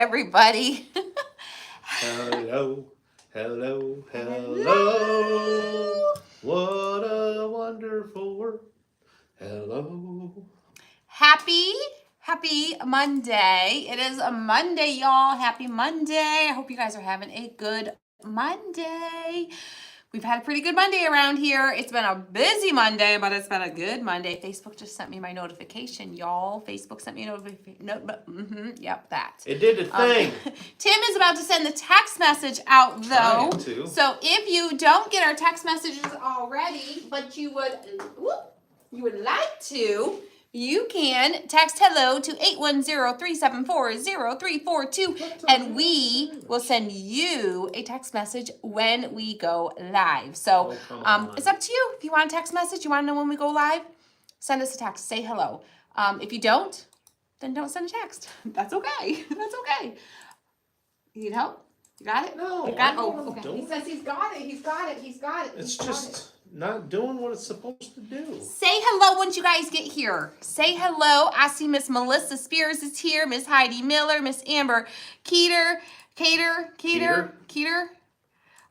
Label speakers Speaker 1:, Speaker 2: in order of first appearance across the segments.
Speaker 1: everybody.
Speaker 2: Hello, hello, hello.
Speaker 1: Hello.
Speaker 2: What a wonderful world. Hello.
Speaker 1: Happy Monday. It is a Monday, y'all. Happy Monday. I hope you guys are having a good Monday. We've had a pretty good Monday around here. It's been a busy Monday, but it's been a good Monday. Facebook just sent me my notification, y'all. Facebook sent me a notification. Yep, that.
Speaker 2: It did the thing.
Speaker 1: Tim is about to send the text message out, though.
Speaker 2: Trying to.
Speaker 1: So if you don't get our text messages already, but you would like to, you can text hello to 810-374-0342 and we will send you a text message when we go live. So it's up to you. If you want a text message, you want to know when we go live, send us a text. Say hello. If you don't, then don't send a text. That's okay. That's okay. You need help? You got it?
Speaker 2: No,
Speaker 1: You got
Speaker 2: I know
Speaker 1: it?
Speaker 2: what I'm
Speaker 1: Okay.
Speaker 2: doing.
Speaker 1: He says he's got it. He's got it. He's got it.
Speaker 2: It's
Speaker 1: He's
Speaker 2: just
Speaker 1: got it.
Speaker 2: not doing what it's supposed to do.
Speaker 1: Say hello once you guys get here. Say hello. I see Miss Melissa Spears is here. Miss Heidi Miller. Miss Amber Keeter.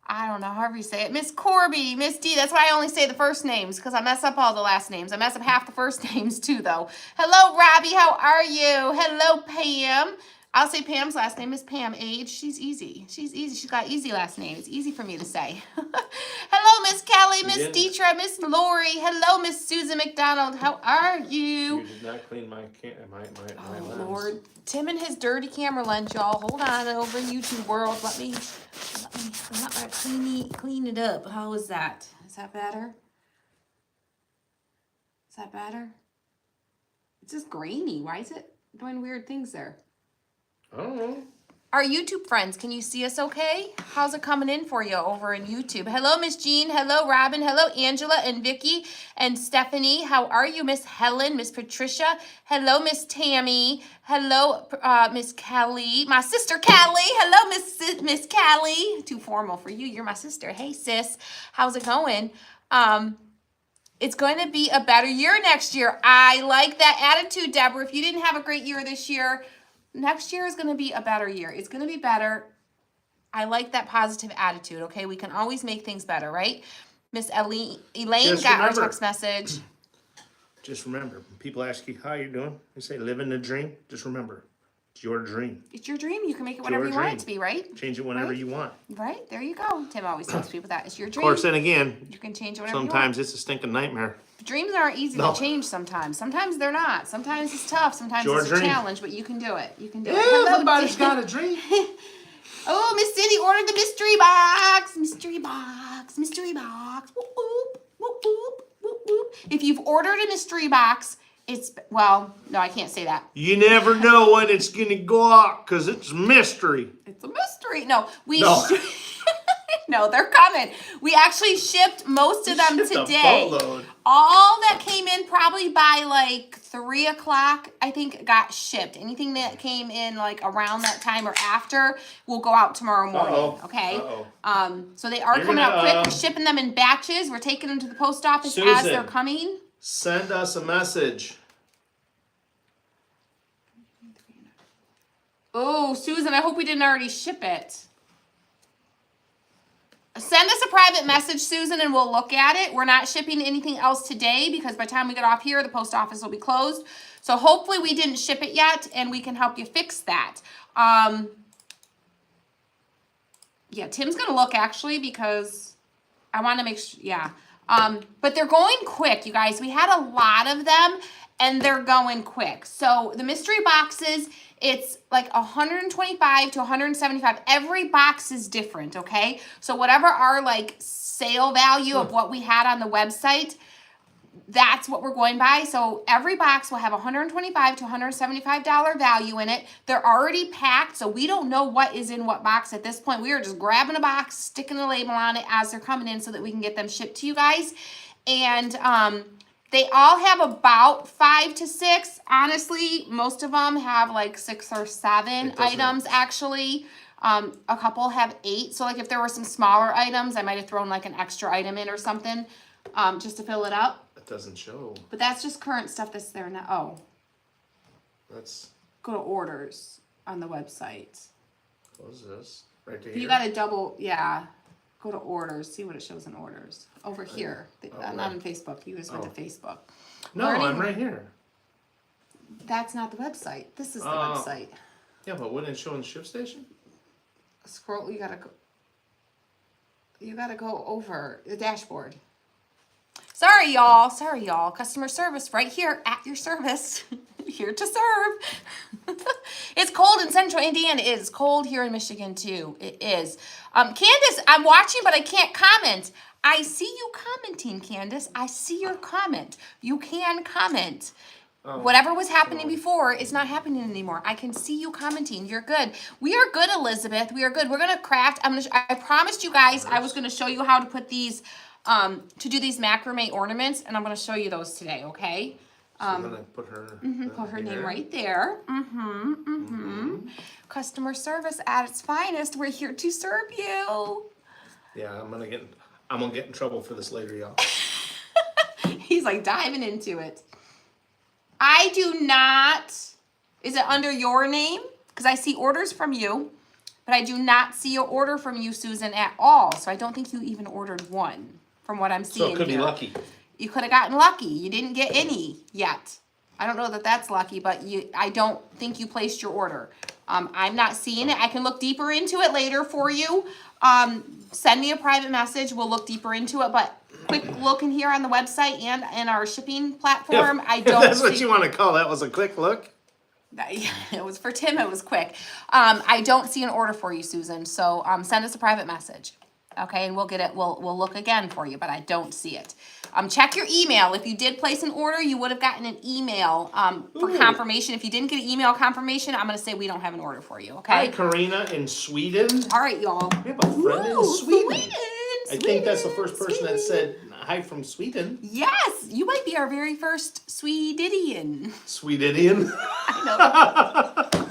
Speaker 1: I don't know, however you say it. Miss Corby, Miss D. That's why I only say the first names, because I mess up all the last names. I mess up half the first names, too, though. Hello, Robbie. How are you? Hello, Pam. I'll say Pam's last name is Pam. Age, she's easy. She's easy. She's got easy last name. It's easy for me to say. Hello, Miss Kelly, Miss Deetra, Miss Lori. Hello, Miss Susan McDonald. How are you?
Speaker 2: You did not clean my lens.
Speaker 1: Lord. Tim and his dirty camera lens, y'all. Hold on over in YouTube world. Let me clean it up. How is that? Is that better? Is that better? It's just grainy. Why is it doing weird things there?
Speaker 2: I don't know.
Speaker 1: Our YouTube friends, can you see us okay? How's it coming in for you over in YouTube? Hello, Miss Jean. Hello, Robin. Hello, Angela and Vicky and Stephanie. How are you, Miss Helen, Miss Patricia? Hello, Miss Tammy. Hello, Miss Kelly. My sister, Kelly. Hello, Miss Kelly. Too formal for you. You're my sister. Hey, sis. How's it going? It's going to be a better year next year. I like that attitude, Deborah. If you didn't have a great year this year, next year is going to be a better year. It's going to be better. I like that positive attitude, okay? We can always make things better, right? Miss Elaine got our text message.
Speaker 2: Just remember, when people ask you how you're doing, you say living the dream. Just remember, it's your dream.
Speaker 1: It's your dream. You can make it whatever you want it to be, right?
Speaker 2: Change it whenever you want.
Speaker 1: Right? There you go. Tim always tells people that. It's your dream.
Speaker 2: Of course, then again,
Speaker 1: you can change it whenever you want.
Speaker 2: sometimes it's a stinking nightmare.
Speaker 1: Dreams aren't easy to change sometimes. Sometimes they're not. Sometimes it's tough. Sometimes it's a challenge, but you can do it. You can do it.
Speaker 2: Everybody's got a dream.
Speaker 1: Oh, Miss Cindy ordered the mystery box. Mystery box. Mystery box. Whoop, whoop, whoop, whoop, whoop, whoop. If you've ordered a mystery box, it's, well, no, I can't say that.
Speaker 2: You never know when it's going to go out because it's a mystery.
Speaker 1: It's a mystery. No. No, they're coming. We actually shipped most of them today. All that came in probably by like 3 o'clock, I think, got shipped. Anything that came in like around that time or after will go out tomorrow morning. Okay. So they are coming out quick. We're shipping them in batches. We're taking them to the post office as they're coming.
Speaker 2: Send us a message.
Speaker 1: Oh, Susan, I hope we didn't already ship it. Send us a private message, Susan, and we'll look at it. We're not shipping anything else today because by the time we get off here, the post office will be closed. So hopefully we didn't ship it yet, and we can help you fix that. Yeah, Tim's going to look, actually, because I want to make sure, yeah. But they're going quick, you guys. We had a lot of them, and they're going quick. So the mystery boxes, it's like 125 to 175. Every box is different, okay? So whatever our like sale value of what we had on the website, that's what we're going by. So every box will have $125 to $175 value in it. They're already packed, so we don't know what is in what box at this point. We are just grabbing a box, sticking a label on it as they're coming in so that we can get them shipped to you guys. And they all have about 5 to 6. Honestly, most of them have like 6 or 7 items actually. A couple have 8. So like if there were some smaller items, I might have thrown like an extra item in or something just to fill it up.
Speaker 2: It doesn't show.
Speaker 1: But that's just current stuff that's there now. Oh.
Speaker 2: Let's
Speaker 1: go to orders. on the website.
Speaker 2: Close this right there.
Speaker 1: You got to double, yeah. Go to orders. See what it shows in orders. Over here. Not on Facebook. You just went to Facebook.
Speaker 2: No, I'm right here.
Speaker 1: That's not the website. This is the website.
Speaker 2: Yeah, but wouldn't it show in the ship station?
Speaker 1: Scroll. You gotta go over the dashboard. Sorry, y'all. Customer service right here at your service. Here to serve. It's cold in central Indiana. It is cold here in Michigan too. It is. Candace, I'm watching, but I can't comment. I see you commenting, Candace. I see your comment. You can comment. Whatever was happening before is not happening anymore. I can see you commenting. You're good. We are good, Elizabeth. We are good. We're gonna craft. I promised you guys I was gonna show you how to put these, to do these macrame ornaments, and I'm gonna show you those today. Okay.
Speaker 2: So I'm gonna put her
Speaker 1: Name right there. Customer service at its finest. We're here to serve you.
Speaker 2: Yeah, I'm gonna get in trouble for this later, y'all.
Speaker 1: He's like diving into it. I do not. Is it under your name? Because I see orders from you, but I do not see an order from you, Susan, at all. So I don't think you even ordered one from what I'm seeing.
Speaker 2: So it could be lucky.
Speaker 1: You could have gotten lucky. You didn't get any yet. I don't know that that's lucky, but I don't think you placed your order. I'm not seeing it. I can look deeper into it later for you. Send me a private message. We'll look deeper into it. But quick look in here on the website and in our shipping platform. I don't.
Speaker 2: That's what you want to call that. Was a quick look.
Speaker 1: It was for Tim. It was quick. I don't see an order for you, Susan. So send us a private message. Okay, and we'll get it. We'll look again for you, but I don't see it. Check your email. If you did place an order, you would have gotten an email for confirmation. If you didn't get an email confirmation, I'm going to say we don't have an order for you, okay?
Speaker 2: Hi, Karina in Sweden.
Speaker 1: All right, y'all.
Speaker 2: We have a friend in Sweden. I think that's the first person that said hi from Sweden.
Speaker 1: Yes, you might be our very first Swedidian.
Speaker 2: Swedidian?
Speaker 1: I know.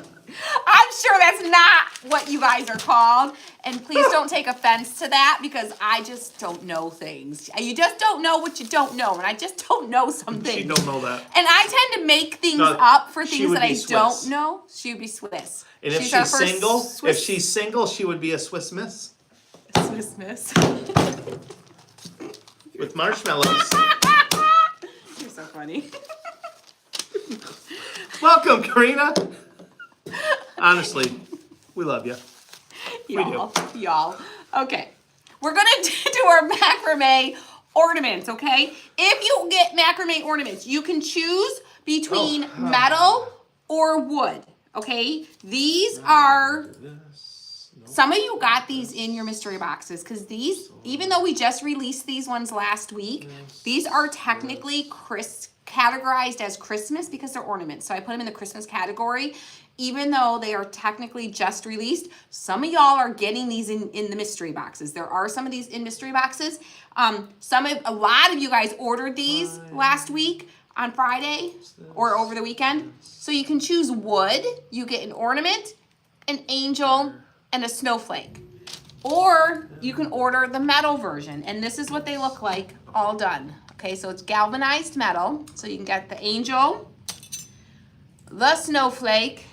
Speaker 1: I'm sure that's not what you guys are called. And please don't take offense to that because I just don't know things. You just don't know what you don't know. And I just don't know some things.
Speaker 2: She don't know that.
Speaker 1: And I tend to make things up for things that I don't know. She would be Swiss.
Speaker 2: And if she's single, she would be a Swiss Miss.
Speaker 1: Swiss Miss.
Speaker 2: With marshmallows.
Speaker 1: You're so funny.
Speaker 2: Welcome, Karina. Honestly, we love you.
Speaker 1: Y'all. Okay. We're going to do our macrame ornaments, okay? If you get macrame ornaments, you can choose between metal or wood, okay? These are... Some of you got these in your mystery boxes because these, even though we just released these ones last week, these are technically categorized as Christmas because they're ornaments. So I put them in the Christmas category. Even though they are technically just released, some of y'all are getting these in the mystery boxes. There are some of these in mystery boxes. A lot of you guys ordered these last week on Friday or over the weekend. So you can choose wood. You get an ornament, an angel, and a snowflake. Or you can order the metal version. And this is what they look like all done. Okay, so it's galvanized metal. So you can get the angel, the snowflake,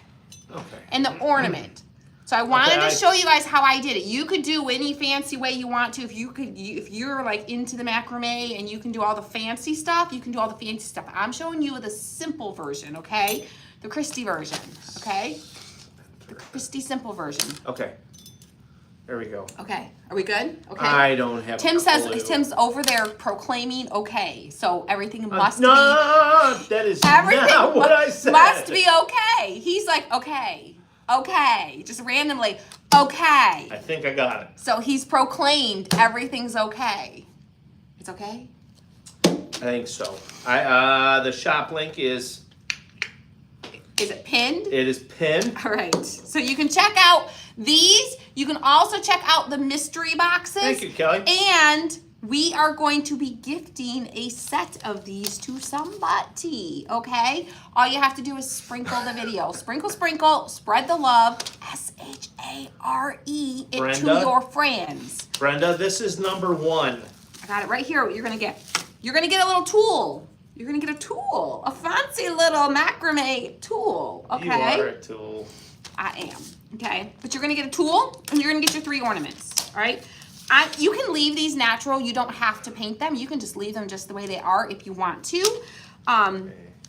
Speaker 1: and the ornament. So I wanted to show you guys how I did it. You could do any fancy way you want to. If you're like into the macrame and you can do all the fancy stuff, you can do all the fancy stuff. I'm showing you the simple version, okay? The Christy version, okay? The Christy simple version.
Speaker 2: Okay. There we go.
Speaker 1: Okay. Are we good? Okay.
Speaker 2: I don't have
Speaker 1: Tim
Speaker 2: a
Speaker 1: says
Speaker 2: clue.
Speaker 1: Tim's over there proclaiming okay. So everything must
Speaker 2: no,
Speaker 1: be
Speaker 2: that is
Speaker 1: everything
Speaker 2: not what I said.
Speaker 1: Must be okay. He's like, okay. Okay. Just randomly, okay.
Speaker 2: I think I got it.
Speaker 1: So he's proclaimed everything's okay. It's okay?
Speaker 2: I think so. The shop link is...
Speaker 1: Is it pinned?
Speaker 2: It is pinned.
Speaker 1: All right. So you can check out these. You can also check out the mystery boxes.
Speaker 2: Thank you, Kelly.
Speaker 1: And we are going to be gifting a set of these to somebody, okay? All you have to do is sprinkle the video. Sprinkle, sprinkle, spread the love. SHARE it
Speaker 2: Brenda,
Speaker 1: to your friends.
Speaker 2: Brenda, this is number 1.
Speaker 1: I got it right here. What you're going to get. You're going to get a little tool. You're going to get a tool. A fancy little macrame tool, okay?
Speaker 2: You are a tool.
Speaker 1: I am, okay? But you're gonna get a tool and you're gonna get your 3 ornaments, all right? You can leave these natural. You don't have to paint them. You can just leave them just the way they are if you want to.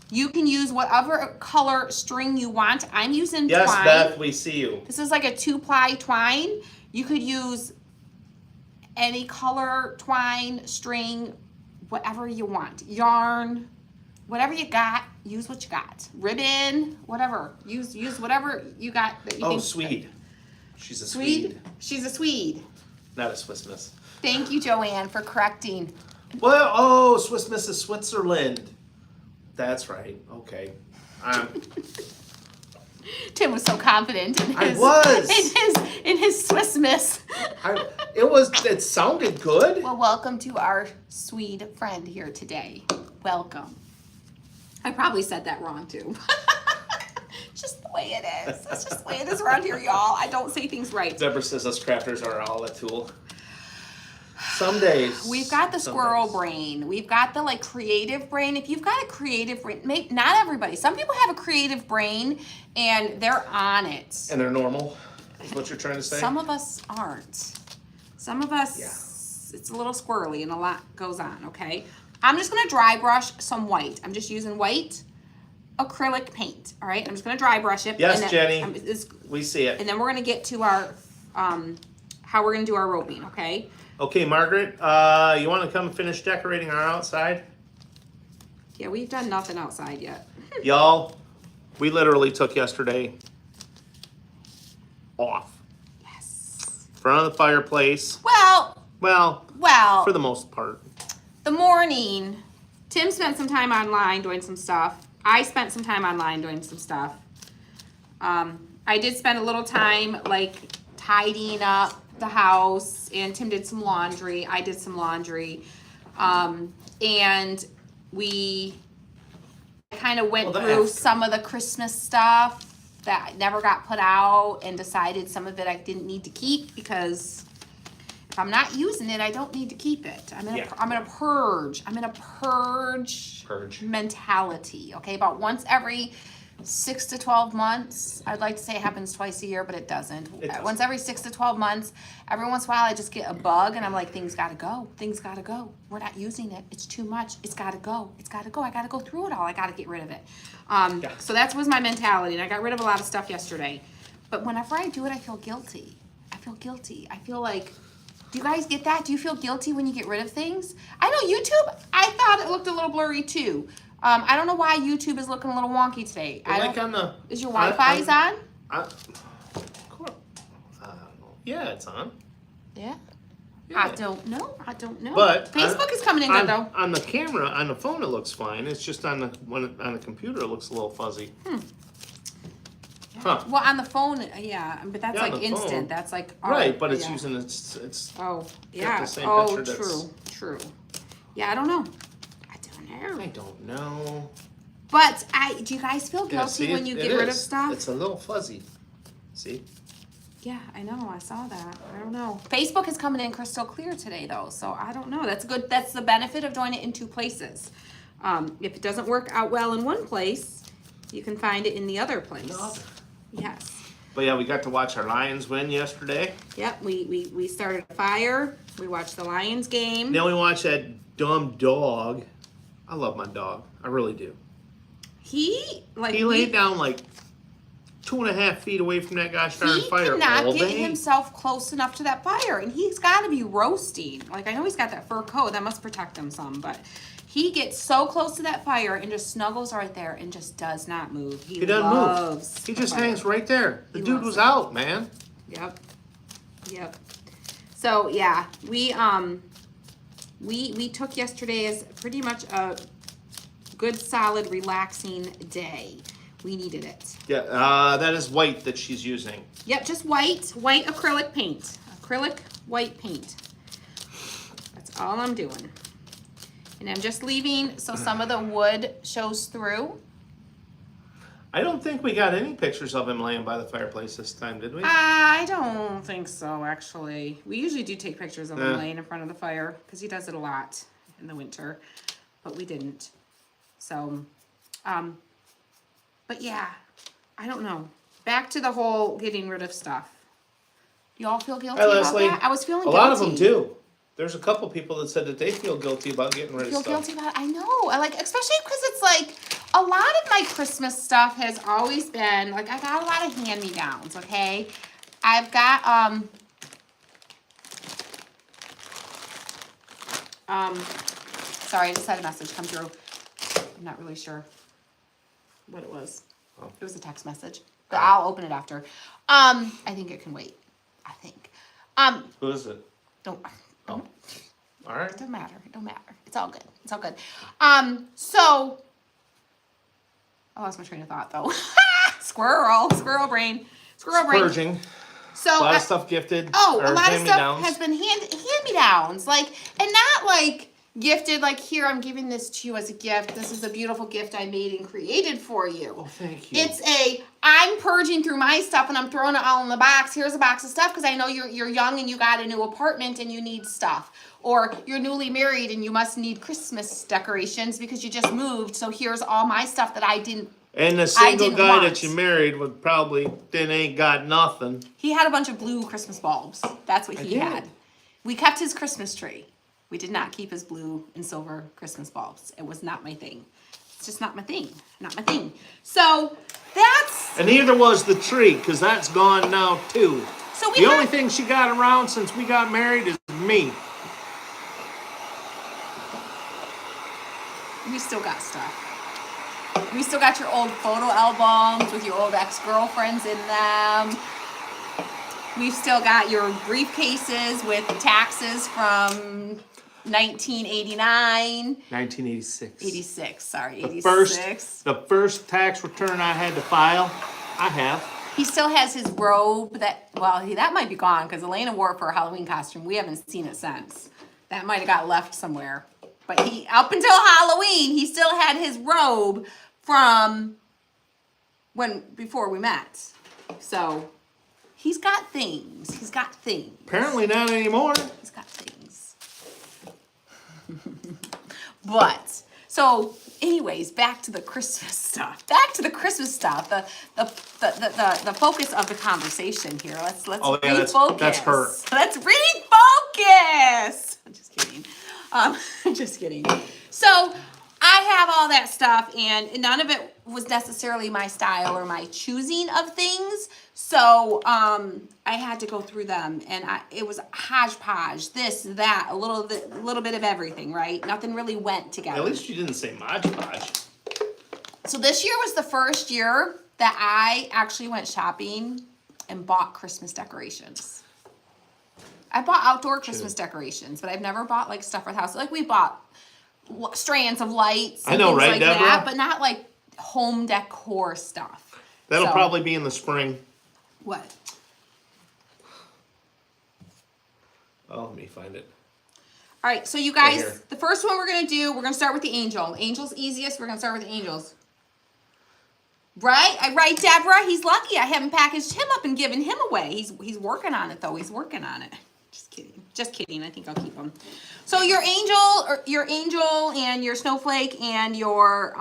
Speaker 1: You can use whatever color string you want. I'm using
Speaker 2: Yes,
Speaker 1: twine.
Speaker 2: Beth, we see you.
Speaker 1: This is like a 2-ply twine. You could use any color twine, string, whatever you want. Yarn, whatever you got, use what you got. Ribbon, whatever. Use whatever you got that you think.
Speaker 2: Oh, Swede. She's a
Speaker 1: Swede?
Speaker 2: Swede.
Speaker 1: She's a Swede.
Speaker 2: Not a Swiss Miss.
Speaker 1: Thank you, Joanne, for correcting.
Speaker 2: Well, oh, Swiss Miss is Switzerland. That's right. Okay.
Speaker 1: Tim was so confident in his,
Speaker 2: I was.
Speaker 1: in his Swiss Miss.
Speaker 2: It sounded good.
Speaker 1: Well, welcome to our Swede friend here today. Welcome. I probably said that wrong too. Just the way it is. That's just the way it is around here, y'all. I don't say things right.
Speaker 2: Deborah says us crafters are all a tool. Some days.
Speaker 1: We've got the squirrel brain. We've got the like creative brain. If you've got a creative brain, not everybody. Some people have a creative brain and they're on it.
Speaker 2: And they're normal, is what you're trying to say?
Speaker 1: Some of us aren't. Some of us, it's a little squirrely and a lot goes on, okay? I'm just gonna dry brush some white. I'm just using white acrylic paint, all right? I'm just gonna dry brush it.
Speaker 2: Yes,
Speaker 1: and
Speaker 2: Jenny,
Speaker 1: then,
Speaker 2: we see it.
Speaker 1: and then we're gonna get to our, how we're gonna do our roping, okay?
Speaker 2: Okay, Margaret, you wanna come finish decorating our outside?
Speaker 1: Yeah, we've done nothing outside yet.
Speaker 2: Y'all, we literally took yesterday off.
Speaker 1: Yes.
Speaker 2: Front of the fireplace.
Speaker 1: Well,
Speaker 2: For the most part.
Speaker 1: the morning, Tim spent some time online doing some stuff. I spent some time online doing some stuff. I did spend a little time like tidying up the house, and Tim did some laundry. I did some laundry. And we kind of went through some of the Christmas stuff that never got put out and decided some of it I didn't need to keep because if I'm not using it, I don't need to keep it. I'm in a purge. I'm in a purge mentality. Okay, about once every 6 to 12 months. I'd like to say it happens twice a year, but it doesn't. Once every 6 to 12 months, every once in a while I just get a bug and I'm like, things gotta go. Things gotta go. We're not using it. It's too much. It's gotta go. It's gotta go. I gotta go through it all. I gotta get rid of it. So that was my mentality, and I got rid of a lot of stuff yesterday. But whenever I do it, I feel guilty. I feel like, do you guys get that? Do you feel guilty when you get rid of things? I know YouTube, I thought it looked a little blurry too. I don't know why YouTube is looking a little wonky today. Is your Wi-Fi on?
Speaker 2: Yeah, it's on.
Speaker 1: Yeah? I don't know.
Speaker 2: But
Speaker 1: Facebook is coming in good though.
Speaker 2: On the camera, on the phone, it looks fine. It's just on the computer, it looks a little fuzzy. Huh.
Speaker 1: Well, on the phone, yeah, but that's like instant.
Speaker 2: Phone.
Speaker 1: That's like
Speaker 2: right, but it's using it's.
Speaker 1: Oh yeah.
Speaker 2: The same
Speaker 1: True. Yeah, I don't know.
Speaker 2: I don't know.
Speaker 1: But do you guys feel guilty when you get rid of stuff?
Speaker 2: It's a little fuzzy. See?
Speaker 1: Yeah, I know. I saw that. I don't know. Facebook is coming in crystal clear today, though, so I don't know. That's good. That's the benefit of doing it in 2 places. If it doesn't work out well in one place, you can find it in the other place. Yes.
Speaker 2: But yeah, we got to watch our Lions win yesterday.
Speaker 1: Yep. We started a fire. We watched the Lions game.
Speaker 2: Then we watched that dumb dog. I love my dog. I really do.
Speaker 1: He
Speaker 2: laid down like 2.5 feet away from that gosh darn fire.
Speaker 1: He cannot get himself close enough to that fire, and he's got to be roasting. Like, I know he's got that fur coat that must protect him some, but he gets so close to that fire and just snuggles right there and just does not move. He doesn't move.
Speaker 2: He just hangs right there. The dude was out, man.
Speaker 1: Yep. So yeah, we took yesterday as pretty much a good, solid, relaxing day. We needed it.
Speaker 2: Yeah, that is white that she's using.
Speaker 1: Yep, just white acrylic paint. Acrylic white paint. That's all I'm doing. And I'm just leaving so some of the wood shows through.
Speaker 2: I don't think we got any pictures of him laying by the fireplace this time, did we?
Speaker 1: I don't think so, actually. We usually do take pictures of him laying in front of the fire because he does it a lot in the winter, but we didn't. So, but yeah, I don't know. back to the whole getting rid of stuff. Y'all feel guilty
Speaker 2: Hey,
Speaker 1: about
Speaker 2: Leslie,
Speaker 1: that? I was feeling
Speaker 2: a
Speaker 1: guilty.
Speaker 2: lot of them do. There's a couple people that said that they feel guilty about getting rid of
Speaker 1: Feel
Speaker 2: stuff.
Speaker 1: guilty about it? I know. I like, especially because it's like a lot of my Christmas stuff has always been like I got a lot of hand-me-downs. Okay, I've got sorry, I just had a message come through. I'm not really sure what it was.
Speaker 2: Oh.
Speaker 1: It was a text message, but I'll open it after. I think it can wait. I think.
Speaker 2: Who is it?
Speaker 1: Don't.
Speaker 2: Oh. All right.
Speaker 1: It don't matter. It don't matter. It's all good. It's all good. So I lost my train of thought though. Squirrel brain.
Speaker 2: Purging.
Speaker 1: So
Speaker 2: A lot of stuff gifted.
Speaker 1: Oh,
Speaker 2: or
Speaker 1: a lot of stuff
Speaker 2: hand-me-downs.
Speaker 1: has been hand-me-downs, like, and not like gifted. Like, here, I'm giving this to you as a gift. This is a beautiful gift I made and created for you.
Speaker 2: Oh, thank you.
Speaker 1: It's I'm purging through my stuff and I'm throwing it all in the box. Here's a box of stuff because I know you're young and you got a new apartment and you need stuff. Or you're newly married and you must need Christmas decorations because you just moved. So here's all my stuff that I didn't.
Speaker 2: And the single
Speaker 1: didn't
Speaker 2: guy
Speaker 1: want.
Speaker 2: that you married would probably then ain't got nothing.
Speaker 1: He had a bunch of blue Christmas bulbs. That's what he
Speaker 2: did.
Speaker 1: had. We kept his Christmas tree. We did not keep his blue and silver Christmas bulbs. It was not my thing. It's just not my thing. Not my thing. So that's.
Speaker 2: And neither was the tree, because that's gone now too.
Speaker 1: So
Speaker 2: the only thing she got around since we got married is me.
Speaker 1: We still got stuff. We still got your old photo albums with your old ex-girlfriends in them. We've still got your briefcases with taxes from 1989.
Speaker 2: 1986.
Speaker 1: 86, sorry, 86.
Speaker 2: The first tax return I had to file, I have.
Speaker 1: He still has his robe that might be gone because Elena wore it for a Halloween costume. We haven't seen it since. That might have got left somewhere. But up until Halloween, he still had his robe from before we met. So he's got things. He's got things.
Speaker 2: Apparently not anymore.
Speaker 1: He's got things. But so anyways, back to the Christmas stuff. The focus of the conversation here. Let's refocus.
Speaker 2: That's her.
Speaker 1: Let's refocus. I'm just kidding. I'm just kidding. So I have all that stuff, and none of it was necessarily my style or my choosing of things. So I had to go through them, and it was hodgepodge, this, that, a little bit of everything, right? Nothing really went together.
Speaker 2: At least you didn't say hodgepodge.
Speaker 1: So this year was the first year that I actually went shopping and bought Christmas decorations. I bought outdoor Christmas decorations, but I've never bought like stuff for the house. Like we bought strands of lights and things like
Speaker 2: Deborah?
Speaker 1: that, but not like home decor stuff.
Speaker 2: That'll probably be in the spring.
Speaker 1: What?
Speaker 2: Oh, let me find it.
Speaker 1: All right, so you guys,
Speaker 2: Right here.
Speaker 1: the first one we're going to start with the angel. Angel's easiest. We're going to start with the angels. Right? Right, Deborah? He's lucky I haven't packaged him up and given him away. He's working on it, though. He's working on it. Just kidding. Just kidding. I think I'll keep him. So your angel and your snowflake and your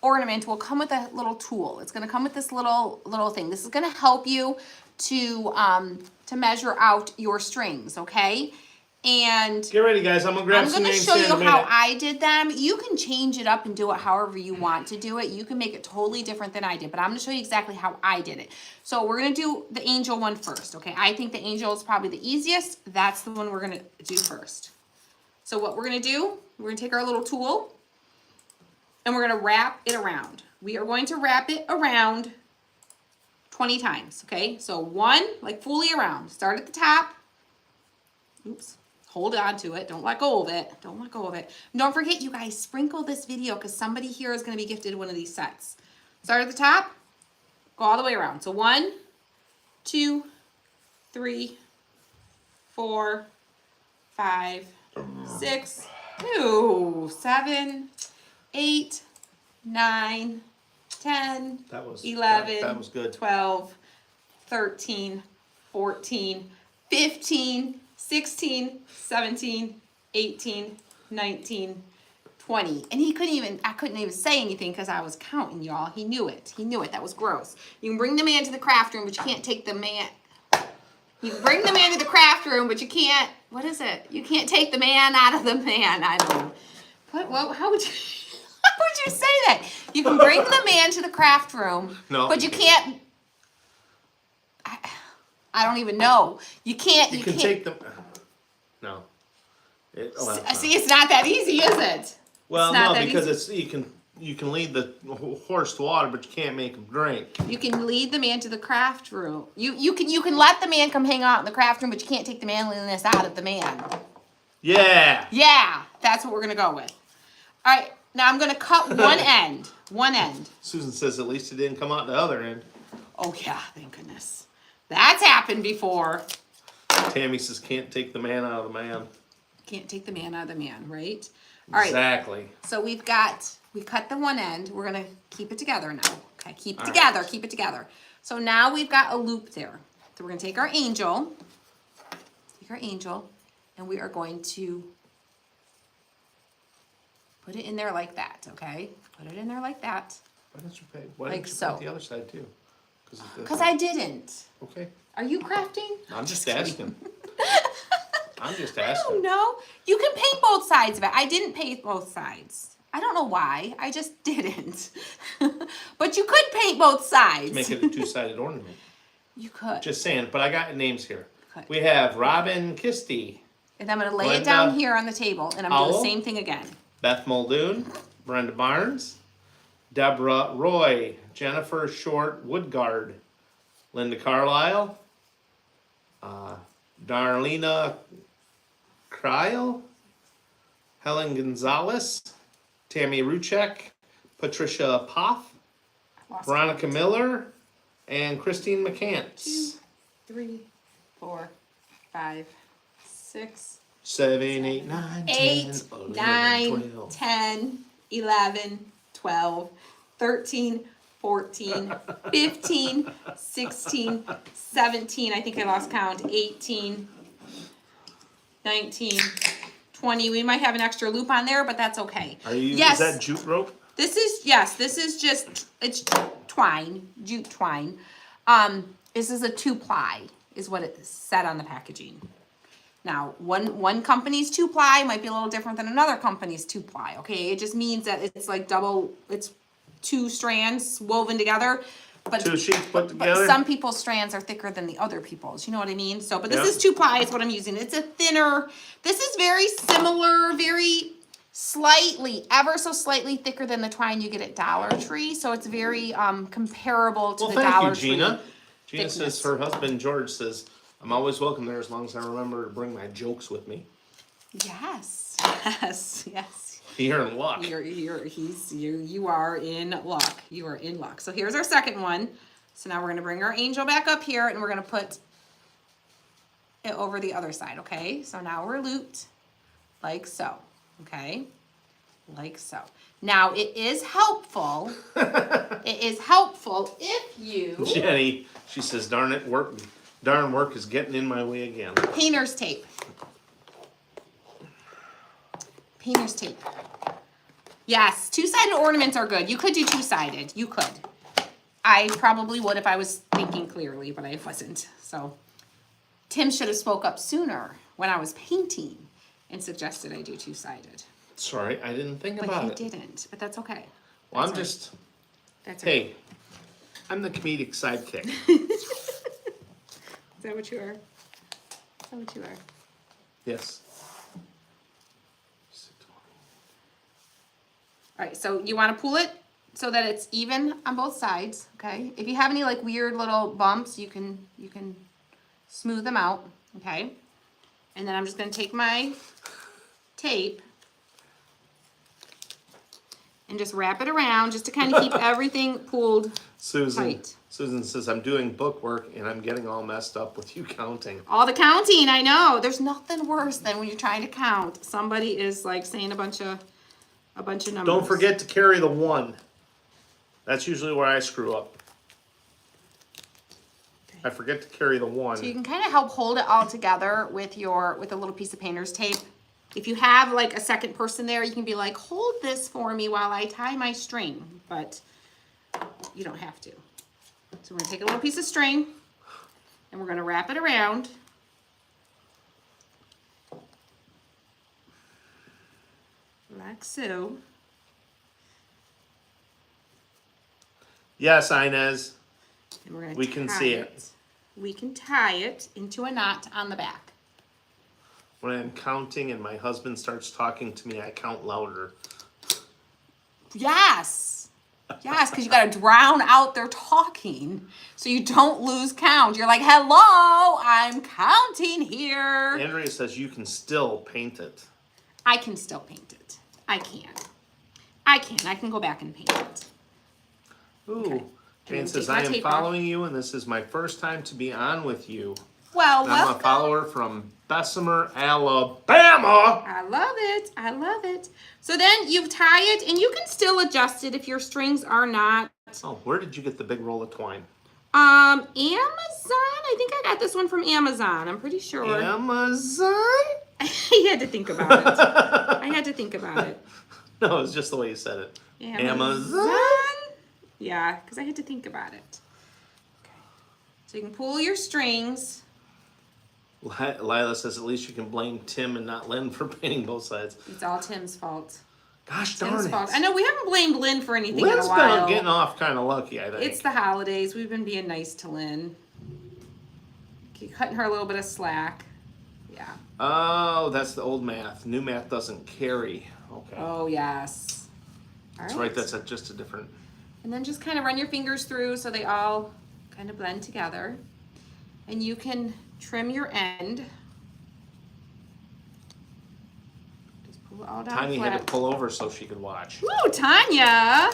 Speaker 1: ornament will come with a little tool. It's going to come with this little thing. This is going to help you to measure out your strings, okay? And
Speaker 2: Get ready, guys. I'm gonna grab some names.
Speaker 1: I'm going to show you how I did them. You can change it up and do it however you want to do it. You can make it totally different than I did, but I'm going to show you exactly how I did it. So we're going to do the angel one first, okay? I think the angel is probably the easiest. That's the one we're going to do first. So what we're going to do, we're going to take our little tool and we're going to wrap it around. We are going to wrap it around 20 times, okay? So one, like fully around. Start at the top. Oops. Hold on to it. Don't let go of it. Don't let go of it. And don't forget, you guys, sprinkle this video because somebody here is going to be gifted one of these sets. Start at the top. Go all the way around. So 1, 2, 3, 4, 5, 6, 7, 8, 9, 10, 11,
Speaker 2: that was good.
Speaker 1: 12, 13, 14, 15, 16, 17, 18, 19, 20. And I couldn't even say anything because I was counting, y'all. He knew it. He knew it. That was gross. You can bring the man to the craft room, but you can't take the man. You can bring the man to the craft room, but you can't, what is it? You can't take the man out of the man. I don't know. How would you, how would you say that? You can bring the man to the craft room, but you can't, I don't even know. You can't.
Speaker 2: You can take them. No.
Speaker 1: See, it's not that easy, is it?
Speaker 2: Well, no, because it's you can lead the horse to water, but you can't make him drink.
Speaker 1: You can lead the man to the craft room. You can let the man come hang out in the craft room, but you can't take the manliness out of the man.
Speaker 2: Yeah.
Speaker 1: Yeah, that's what we're gonna go with. All right, now I'm gonna cut one end. One end.
Speaker 2: Susan says at least it didn't come out the other end.
Speaker 1: Oh yeah, thank goodness. That's happened before.
Speaker 2: Tammy says can't take the man out of the man.
Speaker 1: Can't take the man out of the man, right? All right.
Speaker 2: Exactly.
Speaker 1: So we cut the one end. We're gonna keep it together now. Okay, keep it together. So now we've got a loop there. So we're gonna take our angel, and we are going to put it in there like that, okay? Put it in there like that.
Speaker 2: Why didn't you put the other side too?
Speaker 1: Because I didn't.
Speaker 2: Okay.
Speaker 1: Are you crafting?
Speaker 2: I'm just asking. I'm just asking.
Speaker 1: I don't know. You can paint both sides of it. I didn't paint both sides. I don't know why. I just didn't. But you could paint both sides.
Speaker 2: Make it a two-sided ornament.
Speaker 1: You could.
Speaker 2: Just saying. But I got names here.
Speaker 1: Could.
Speaker 2: We have Robin Kisty.
Speaker 1: And I'm going to lay it down here on the table, and I'm doing the same thing again.
Speaker 2: Beth Muldoon, Brenda Barnes, Deborah Roy, Jennifer Short Woodgard, Linda Carlisle, Darlena Kryl, Helen Gonzalez, Tammy Ruchek, Patricia Poff, Veronica Miller, and Christine McCants.
Speaker 1: 2, 3, 4, 5, 6,
Speaker 2: 7, 8, 9,
Speaker 1: 8,
Speaker 2: 10,
Speaker 1: 9,
Speaker 2: 11, 12.
Speaker 1: 10, 11, 12, 13, 14, 15, 16, 17, I think I lost count, 18, 19, 20. We might have an extra loop on there, but that's okay.
Speaker 2: Is that jute rope?
Speaker 1: This is just, it's twine, jute twine. This is a 2-ply, is what it said on the packaging. Now, one company's 2-ply might be a little different than another company's 2-ply, okay? It just means that it's like it's 2 strands woven together. But
Speaker 2: 2 sheets put together?
Speaker 1: But some people's strands are thicker than the other people's, you know what I mean? So, but this is 2-ply is what I'm using. It's a thinner, this is very similar, very slightly, ever so slightly thicker than the twine you get at Dollar Tree. So it's very comparable to the Dollar Tree.
Speaker 2: Gina. Gina says her husband George says, I'm always welcome there as long as I remember to bring my jokes with me.
Speaker 1: Yes.
Speaker 2: You're in luck.
Speaker 1: You are in luck. You are in luck. So here's our second one. So now we're gonna bring our angel back up here and we're gonna put it over the other side, okay? So now we're looped like so, okay? Like so. Now it is helpful. It is helpful if you
Speaker 2: Jenny, she says, darn work is getting in my way again.
Speaker 1: Painter's tape. Painter's tape. Yes, 2-sided ornaments are good. You could do 2-sided. You could. I probably would if I was thinking clearly, but I wasn't. So Tim should have spoke up sooner when I was painting and suggested I do 2-sided.
Speaker 2: Sorry, I didn't think about it.
Speaker 1: But he didn't. But that's okay.
Speaker 2: Well,
Speaker 1: That's
Speaker 2: hey, I'm the comedic sidekick.
Speaker 1: Is that what you are? Is that what you are?
Speaker 2: Yes.
Speaker 1: All right, so you want to pull it so that it's even on both sides, okay? If you have any like weird little bumps, you can smooth them out, okay? And then I'm just going to take my tape and just wrap it around just to kind of keep everything pulled tight.
Speaker 2: Susan says, I'm doing book work and I'm getting all messed up with you counting.
Speaker 1: All the counting, I know. There's nothing worse than when you're trying to count. Somebody is like saying a bunch of numbers.
Speaker 2: Don't forget to carry the 1. That's usually where I screw up. Okay. I forget to carry the 1.
Speaker 1: So you can kind of help hold it all together with a little piece of painter's tape. If you have like a second person there, you can be like, hold this for me while I tie my string, but you don't have to. So we're gonna take a little piece of string and we're gonna wrap it around. Like so.
Speaker 2: Yes, Inez.
Speaker 1: And we're gonna
Speaker 2: We can see it.
Speaker 1: We can tie it into a knot on the back.
Speaker 2: When I'm counting and my husband starts talking to me, I count louder.
Speaker 1: Yes. Yes, because you got to drown out their talking so you don't lose count. You're like, hello, I'm counting here.
Speaker 2: Andrea says you can still paint it.
Speaker 1: I can still paint it. I can. I can go back and paint it.
Speaker 2: Ooh.
Speaker 1: Okay.
Speaker 2: Jane
Speaker 1: And
Speaker 2: says,
Speaker 1: take my
Speaker 2: I am
Speaker 1: tape off.
Speaker 2: following you, and this is my first time to be on with you.
Speaker 1: Well,
Speaker 2: I'm a
Speaker 1: welcome.
Speaker 2: follower from Bessemer, Alabama.
Speaker 1: I love it. I love it. So then you tie it, and you can still adjust it if your strings are not.
Speaker 2: Oh, where did you get the big roll of twine?
Speaker 1: Amazon. I think I got this one from Amazon. I'm pretty sure.
Speaker 2: Amazon?
Speaker 1: I had to think about it. I had to think about it.
Speaker 2: No, it's just the way you said it. Amazon?
Speaker 1: Yeah, because I had to think about it. Okay. So you can pull your strings.
Speaker 2: Lila says at least you can blame Tim and not Lynn for painting both sides.
Speaker 1: It's all Tim's fault.
Speaker 2: Gosh
Speaker 1: Tim's
Speaker 2: darn it.
Speaker 1: fault. I know we haven't blamed Lynn for anything
Speaker 2: Lynn's
Speaker 1: in a while.
Speaker 2: been getting off kind of lucky, I think.
Speaker 1: It's the holidays. We've been being nice to Lynn. Keep cutting her a little bit of slack. Yeah.
Speaker 2: Oh, that's the old math. New math doesn't carry. Okay.
Speaker 1: Oh, yes. All
Speaker 2: That's right. That's just a different...
Speaker 1: And then just kind of run your fingers through so they all kind of blend together. And you can trim your end. Just pull it all down
Speaker 2: Tanya
Speaker 1: flat.
Speaker 2: had to pull over so she could watch.
Speaker 1: Ooh, Tanya!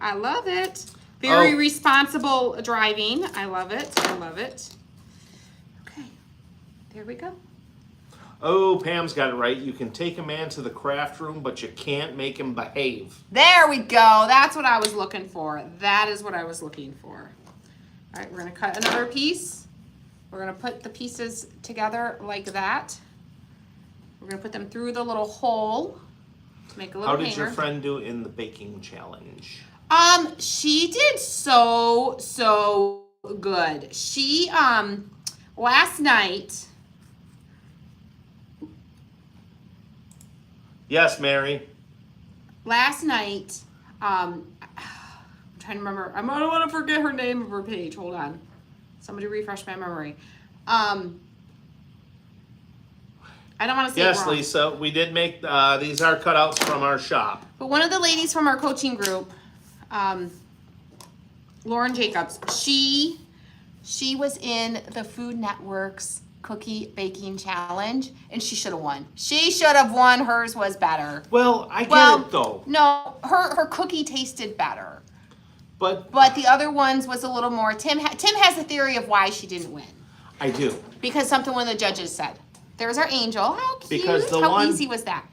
Speaker 1: I love it. Very
Speaker 2: Oh.
Speaker 1: responsible driving. I love it. I love it. Okay, there we go.
Speaker 2: Oh, Pam's got it right. You can take a man to the craft room, but you can't make him behave.
Speaker 1: There we go. That's what I was looking for. That is what I was looking for. All right, we're gonna cut another piece. We're gonna put the pieces together like that. We're gonna put them through the little hole to make a little
Speaker 2: How did your
Speaker 1: hanger.
Speaker 2: friend do in the baking challenge?
Speaker 1: She did so good. She, last night,
Speaker 2: Yes, Mary.
Speaker 1: I'm trying to remember. I don't want to forget her name of her page. Hold on. Somebody refresh my memory. I don't want to say it
Speaker 2: Yes,
Speaker 1: wrong.
Speaker 2: Lisa. We did make, these are cutouts from our shop.
Speaker 1: But one of the ladies from our coaching group, Lauren Jacobs, she was in the Food Network's cookie baking challenge, and she should have won. She should have won. Hers was better.
Speaker 2: Well, I get it though.
Speaker 1: No, her cookie tasted better.
Speaker 2: But
Speaker 1: But the other ones was a little more. Tim has a theory of why she didn't win.
Speaker 2: I do.
Speaker 1: Because something one of the judges said. There's our angel. How cute.
Speaker 2: Because the
Speaker 1: How
Speaker 2: one-
Speaker 1: easy was that?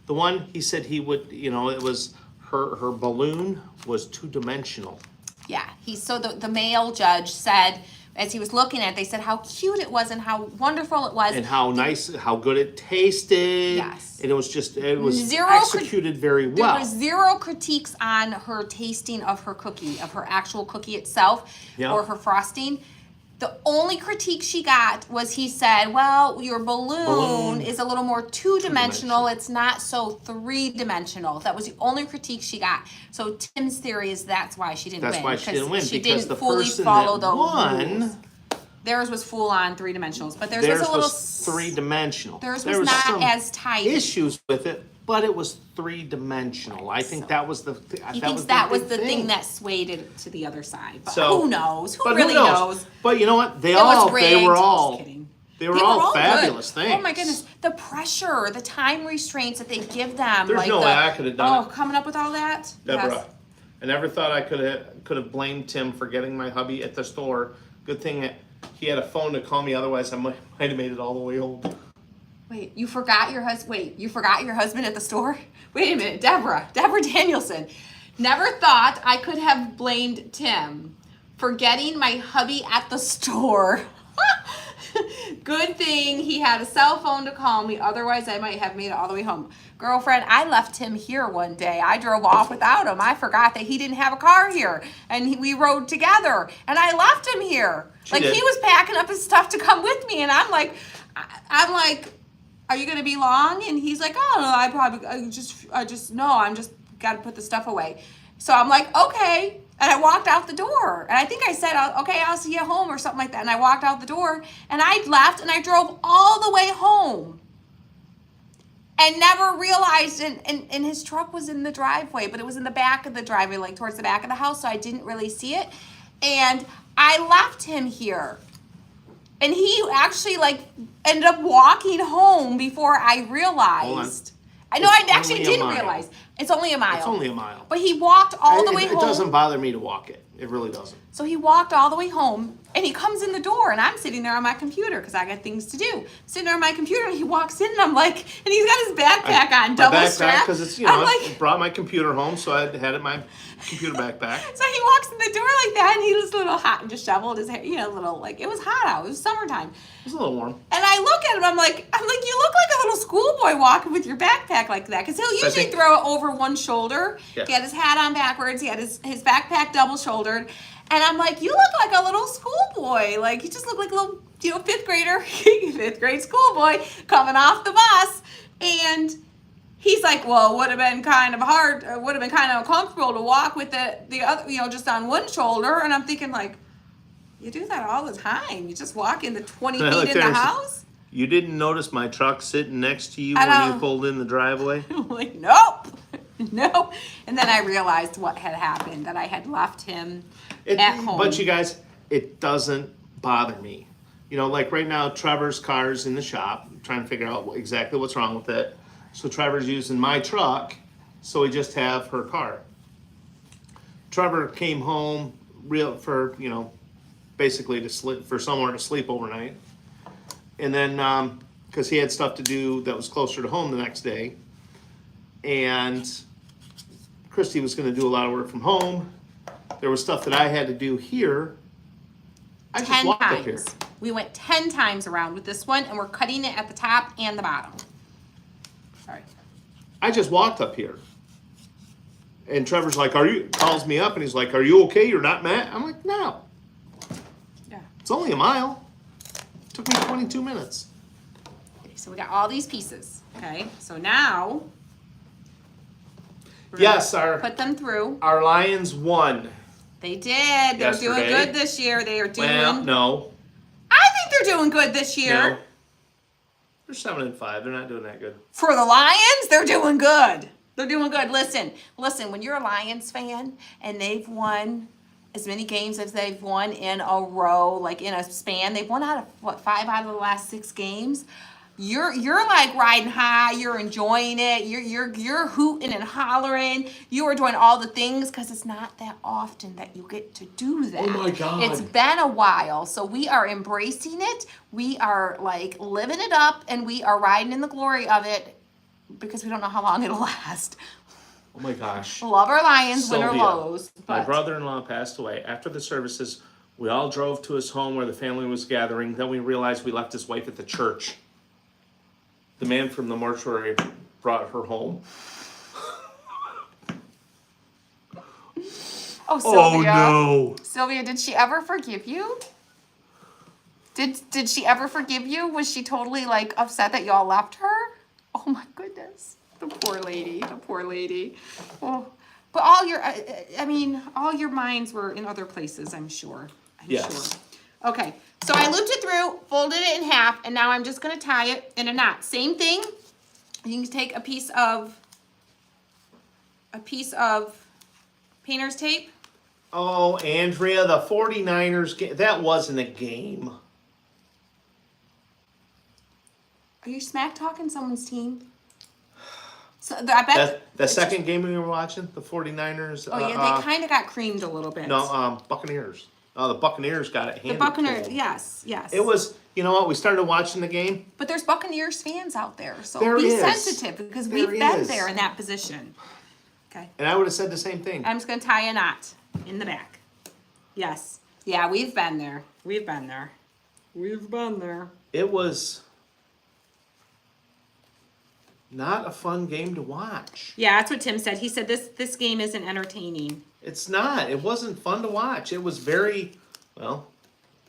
Speaker 2: The one he said he would, it was her balloon was two-dimensional.
Speaker 1: Yeah. So the male judge said, as he was looking at it, they said how cute it was and how wonderful it was.
Speaker 2: And how nice, how good it tasted.
Speaker 1: Yes.
Speaker 2: And it was
Speaker 1: Zero
Speaker 2: executed very well.
Speaker 1: There was zero critiques on her tasting of her cookie, of her actual cookie itself,
Speaker 2: Yeah.
Speaker 1: or her frosting. The only critique she got was he said, well, your balloon is a little more two-dimensional. It's not so three-dimensional. That was the only critique she got. So Tim's theory is that's why she didn't win.
Speaker 2: That's why she didn't win,
Speaker 1: She
Speaker 2: because
Speaker 1: didn't
Speaker 2: the
Speaker 1: fully
Speaker 2: person
Speaker 1: follow
Speaker 2: that
Speaker 1: the
Speaker 2: won,
Speaker 1: rules. Theirs was full-on three-dimensionals, but theirs
Speaker 2: theirs
Speaker 1: was a little...
Speaker 2: was three-dimensional.
Speaker 1: Theirs
Speaker 2: There
Speaker 1: was not
Speaker 2: some
Speaker 1: as tight.
Speaker 2: issues with it, but it was three-dimensional. I think
Speaker 1: so-
Speaker 2: that was the
Speaker 1: He thinks that was the thing that swayed it to the other side. But
Speaker 2: So-
Speaker 1: who knows? Who
Speaker 2: But
Speaker 1: really knows?
Speaker 2: But you know what? They
Speaker 1: It was
Speaker 2: all,
Speaker 1: rigged.
Speaker 2: they were
Speaker 1: Just
Speaker 2: all,
Speaker 1: kidding.
Speaker 2: they were all
Speaker 1: good.
Speaker 2: fabulous things.
Speaker 1: Oh my goodness. The pressure, the time restraints that they give them.
Speaker 2: There's
Speaker 1: like
Speaker 2: no
Speaker 1: the,
Speaker 2: way I could have done
Speaker 1: Oh,
Speaker 2: it.
Speaker 1: coming up with all that?
Speaker 2: Deborah,
Speaker 1: Yes.
Speaker 2: I never thought I could have blamed Tim for getting my hubby at the store. Good thing that he had a phone to call me, otherwise I might have made it all the way home.
Speaker 1: Wait, you forgot your husband? Wait, you forgot your husband at the store? Wait a minute, Deborah Danielson. Never thought I could have blamed Tim for getting my hubby at the store. Good thing he had a cell phone to call me. Otherwise, I might have made it all the way home. Girlfriend, I left him here one day. I drove off without him. I forgot that he didn't have a car here. And we rode together. And I left him here.
Speaker 2: She
Speaker 1: Like,
Speaker 2: did.
Speaker 1: he was packing up his stuff to come with me. And I'm like, are you going to be long? And he's like, oh, no, I'm just got to put the stuff away. So I'm like, okay. And I walked out the door. And I think I said, okay, I'll see you home or something like that. And I walked out the door and I left and I drove all the way home. And never realized, and his truck was in the driveway, but it was in the back of the driveway, like towards the back of the house, so I didn't really see it. And I left him here. And he actually ended up walking home before I realized. I know I actually didn't realize. It's only a mile.
Speaker 2: It's only a mile.
Speaker 1: But he walked all the way home.
Speaker 2: It doesn't bother me to walk it. It really doesn't.
Speaker 1: So he walked all the way home, and he comes in the door, and I'm sitting there on my computer because I got things to do. Sitting there on my computer, and he walks in, and I'm like, and he's got his backpack on, double strap.
Speaker 2: Because it's, I brought my computer home, so I had it in my computer backpack.
Speaker 1: So he walks in the door like that, and he was a little hot and just shoveled his hair, it was hot out. It was summertime.
Speaker 2: It was a little warm.
Speaker 1: And I look at him, I'm like, you look like a little schoolboy walking with your backpack like that. Because he'll usually throw it over one shoulder.
Speaker 2: Yeah.
Speaker 1: He had his hat on backwards. He had his backpack double shouldered. And I'm like, you look like a little schoolboy. Like, you just look like a little, fifth grade schoolboy coming off the bus. And he's like, well, it would have been kind of hard, would have been kind of uncomfortable to walk with the other, just on one shoulder. And I'm thinking, like, you do that all the time. You just walk in the 20 feet in the house.
Speaker 2: You didn't notice my truck sitting next to you when you pulled in the driveway?
Speaker 1: I'm like, nope. And then I realized what had happened, that I had left him at home.
Speaker 2: But you guys, it doesn't bother me. Like right now, Trevor's car's in the shop. I'm trying to figure out exactly what's wrong with it. So Trevor's using my truck, so we just have her car. Trevor came home basically to sleep, for somewhere to sleep overnight. And then, because he had stuff to do that was closer to home the next day. And Christy was going to do a lot of work from home. There was stuff that I had to do here. I just walked up here.
Speaker 1: We went 10 times around with this one, and we're cutting it at the top and the bottom. Sorry.
Speaker 2: I just walked up here. And Trevor's like, calls me up, and he's like, are you okay? You're not mad? I'm like, no.
Speaker 1: Yeah.
Speaker 2: It's only a mile. It took me 22 minutes.
Speaker 1: Okay, so we got all these pieces. Okay, so now...
Speaker 2: Yes,
Speaker 1: put them through.
Speaker 2: Our Lions won.
Speaker 1: They did. They're doing good this year. They are doing...
Speaker 2: Well, no.
Speaker 1: I think they're doing good this year.
Speaker 2: No. They're 7-5. They're not doing that good.
Speaker 1: For the Lions, they're doing good. They're doing good. Listen, when you're a Lions fan and they've won as many games as they've won in a row, like in a span, they've won 5 out of the last 6 games. You're like riding high. You're enjoying it. You're hooting and hollering. You are doing all the things because it's not that often that you get to do that.
Speaker 2: Oh my God!
Speaker 1: It's been a while, so we are embracing it. We are like living it up, and we are riding in the glory of it because we don't know how long it'll last.
Speaker 2: Oh my gosh!
Speaker 1: Love our Lions, win our
Speaker 2: Sylvia,
Speaker 1: lows.
Speaker 2: my brother-in-law passed away. After the services, we all drove to his home where the family was gathering. Then we realized we left his wife at the church. The man from the mortuary brought her home.
Speaker 1: Oh, Sylvia.
Speaker 2: Oh, no.
Speaker 1: Sylvia, did she ever forgive you? Did she ever forgive you? Was she totally like upset that y'all left her? Oh my goodness. The poor lady. Oh, but all your minds were in other places, I'm sure.
Speaker 2: Yes.
Speaker 1: Okay, so I looped it through, folded it in half, and now I'm just going to tie it in a knot. Same thing. You can take a piece of painter's tape.
Speaker 2: Oh, Andrea, the 49ers game. That wasn't a game.
Speaker 1: Are you smack talking someone's team? So I bet
Speaker 2: the second game we were watching, the 49ers.
Speaker 1: Oh yeah, they kind of got creamed a little bit.
Speaker 2: No, Buccaneers. Oh, the Buccaneers got it handed.
Speaker 1: The Buccaneers,
Speaker 2: to them.
Speaker 1: yes.
Speaker 2: It was, you know what? We started watching the game.
Speaker 1: But there's Buccaneers fans out there, so
Speaker 2: There
Speaker 1: be
Speaker 2: is.
Speaker 1: sensitive because we've been there in that position. Okay.
Speaker 2: And I would have said the same thing.
Speaker 1: I'm just gonna tie a knot in the back. Yes. Yeah, we've been there. We've been there. We've been there.
Speaker 2: It was not a fun game to watch.
Speaker 1: Yeah, that's what Tim said. He said this game isn't entertaining.
Speaker 2: It's not. It wasn't fun to watch. It was very, well,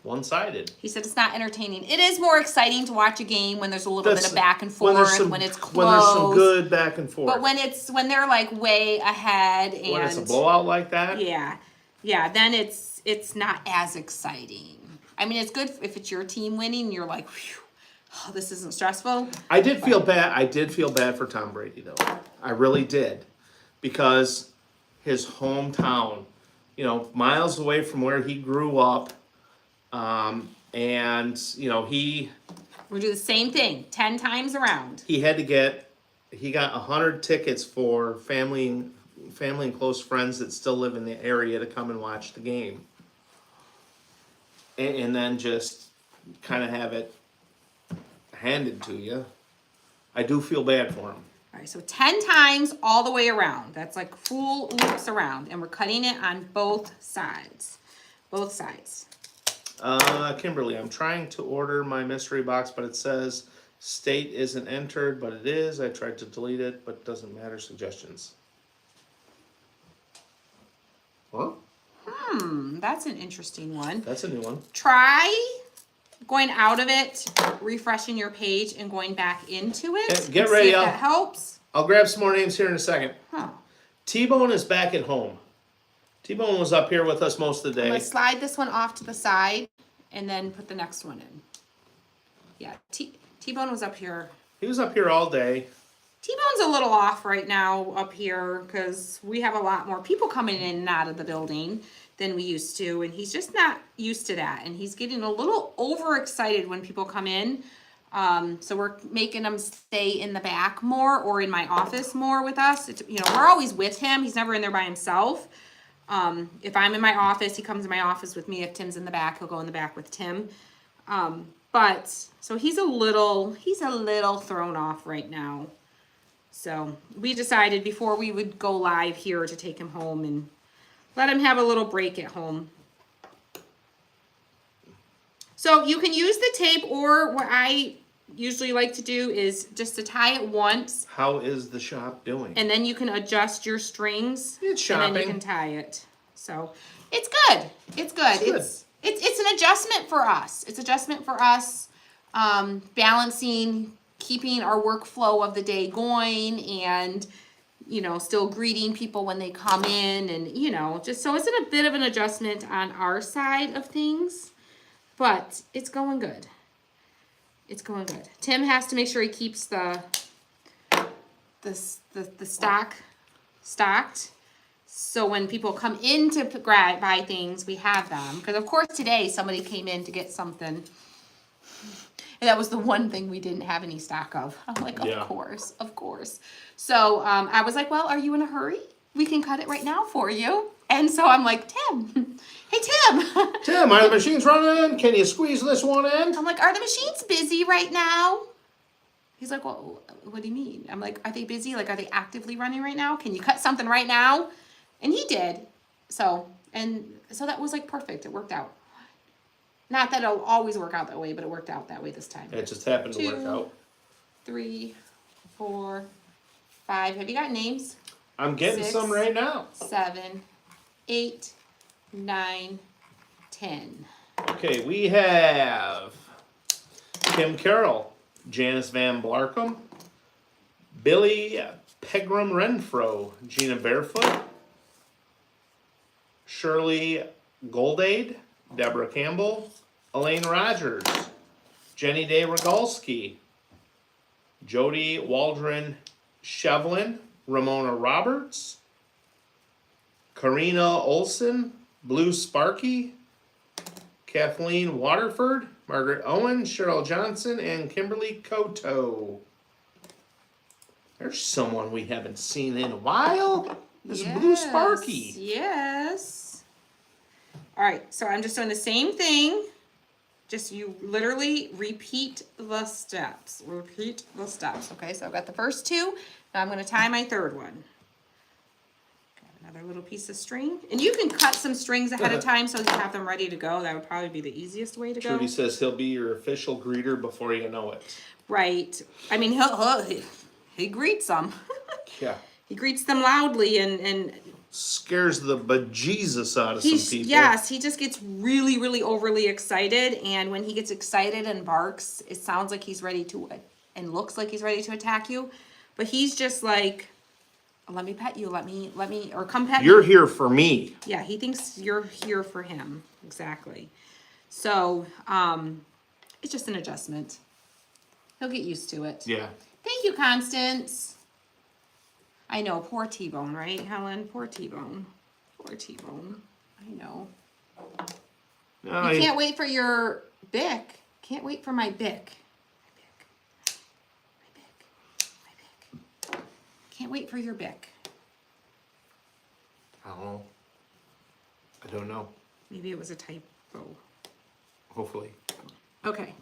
Speaker 2: one-sided.
Speaker 1: He said it's not entertaining. It is more exciting to watch a game when there's a little bit of back and forth, when it's close.
Speaker 2: When there's some good back and forth.
Speaker 1: But when they're like way ahead and
Speaker 2: when it's a blowout like that.
Speaker 1: Yeah, then it's not as exciting. I mean, it's good if it's your team winning. You're like, whew, oh, this isn't stressful.
Speaker 2: I did feel bad. I did feel bad for Tom Brady though. I really did, because his hometown, you know, miles away from where he grew up, and you know
Speaker 1: we do the same thing 10 times around.
Speaker 2: He got 100 tickets for family and close friends that still live in the area to come and watch the game, and then just kind of have it handed to you. I do feel bad for him.
Speaker 1: All right, so 10 times all the way around. That's like full loops around, and we're cutting it on both sides. Both sides.
Speaker 2: Kimberly, I'm trying to order my mystery box, but it says state isn't entered, but it is. I tried to delete it, but it doesn't matter. Suggestions. Well,
Speaker 1: That's an interesting one.
Speaker 2: that's a new one.
Speaker 1: Try going out of it, refreshing your page, and going back into it.
Speaker 2: Okay, get
Speaker 1: and
Speaker 2: ready,
Speaker 1: see if
Speaker 2: Al.
Speaker 1: that helps.
Speaker 2: I'll grab some more names here in a second.
Speaker 1: Huh.
Speaker 2: T-Bone is back at home. T-Bone was up here with us most of the
Speaker 1: I'm
Speaker 2: day.
Speaker 1: gonna slide this one off to the side and then put the next one in. Yeah, T-Bone was up here.
Speaker 2: He was up here all day.
Speaker 1: T-Bone's a little off right now up here because we have a lot more people coming in and out of the building than we used to, and he's just not used to that, and he's getting a little overexcited when people come in. So we're making him stay in the back more or in my office more with us. You know, we're always with him. He's never in there by himself. If I'm in my office, he comes in my office with me. If Tim's in the back, he'll go in the back with Tim. But so he's a little thrown off right now. So we decided before we would go live here to take him home and let him have a little break at home. So you can use the tape, or what I usually like to do is just to tie it once.
Speaker 2: How is the shop doing?
Speaker 1: And then you can adjust your strings.
Speaker 2: It's shopping.
Speaker 1: And then you can tie it. So it's good. It's good. It's an adjustment for us. It's adjustment for us, balancing, keeping our workflow of the day going, and you know, still greeting people when they come in, and you know, just so it's a bit of an adjustment on our side of things, but it's going good. It's going good. Tim has to make sure he keeps the stock stocked, so when people come in to buy things, we have them. Because of course today somebody came in to get something, and that was the one thing we didn't have any stock of. I'm like, of course. So I was like, well, are you in a hurry? We can cut it right now for you. And so I'm like, Tim, hey Tim.
Speaker 2: Tim, are the machines running? Can you squeeze this one in?
Speaker 1: I'm like, are the machines busy right now? He's like, well, what do you mean? I'm like, are they busy? Like, are they actively running right now? Can you cut something right now? And he did. So that was like perfect. It worked out. Not that it'll always work out that way, but it worked out that way this time.
Speaker 2: It just happened to work out.
Speaker 1: 3, 4, 5. Have you got names?
Speaker 2: I'm getting
Speaker 1: 6,
Speaker 2: some right now.
Speaker 1: 7, 8, 9, 10.
Speaker 2: Okay, we have Kim Carroll, Janice Van Blarkum, Billy Pegram Renfro, Gina Barefoot, Shirley Goldade, Deborah Campbell, Elaine Rogers, Jenny Day Rogalski, Jody Waldron Shevlin, Ramona Roberts, Karina Olson, Blue Sparky, Kathleen Waterford, Margaret Owen, Cheryl Johnson, and Kimberly Koto. There's someone we haven't seen in a while. This Blue Sparky.
Speaker 1: Yes. All right, so I'm just doing the same thing. Just you literally repeat the steps. Repeat the steps. Okay, so I've got the first 2. Now I'm going to tie my third one. Grab Another little piece of string. And you can cut some strings ahead of time so you have them ready to go. That would probably be the easiest way to go.
Speaker 2: Trudy says he'll be your official greeter before you know it.
Speaker 1: Right. I mean, he greets them.
Speaker 2: Yeah.
Speaker 1: He greets them loudly and
Speaker 2: Scares the bejesus out of some people.
Speaker 1: yes, he just gets really, really overly excited. And when he gets excited and barks, it sounds like he's ready to, and looks like he's ready to attack you. But he's just like, let me pet you, let me, or come pet
Speaker 2: You're
Speaker 1: me.
Speaker 2: here for me.
Speaker 1: Yeah, he thinks you're here for him. Exactly. So, it's just an adjustment. He'll get used to it.
Speaker 2: Yeah.
Speaker 1: Thank you, Constance. I know, poor T-Bone, right, Helen? Poor T-Bone. Poor T-Bone. I know.
Speaker 2: No,
Speaker 1: You can't wait for your Bic. Can't wait for my Bic. My Bic. Can't wait for your Bic.
Speaker 2: I don't know.
Speaker 1: Maybe it was a typo.
Speaker 2: Hopefully.
Speaker 1: Okay.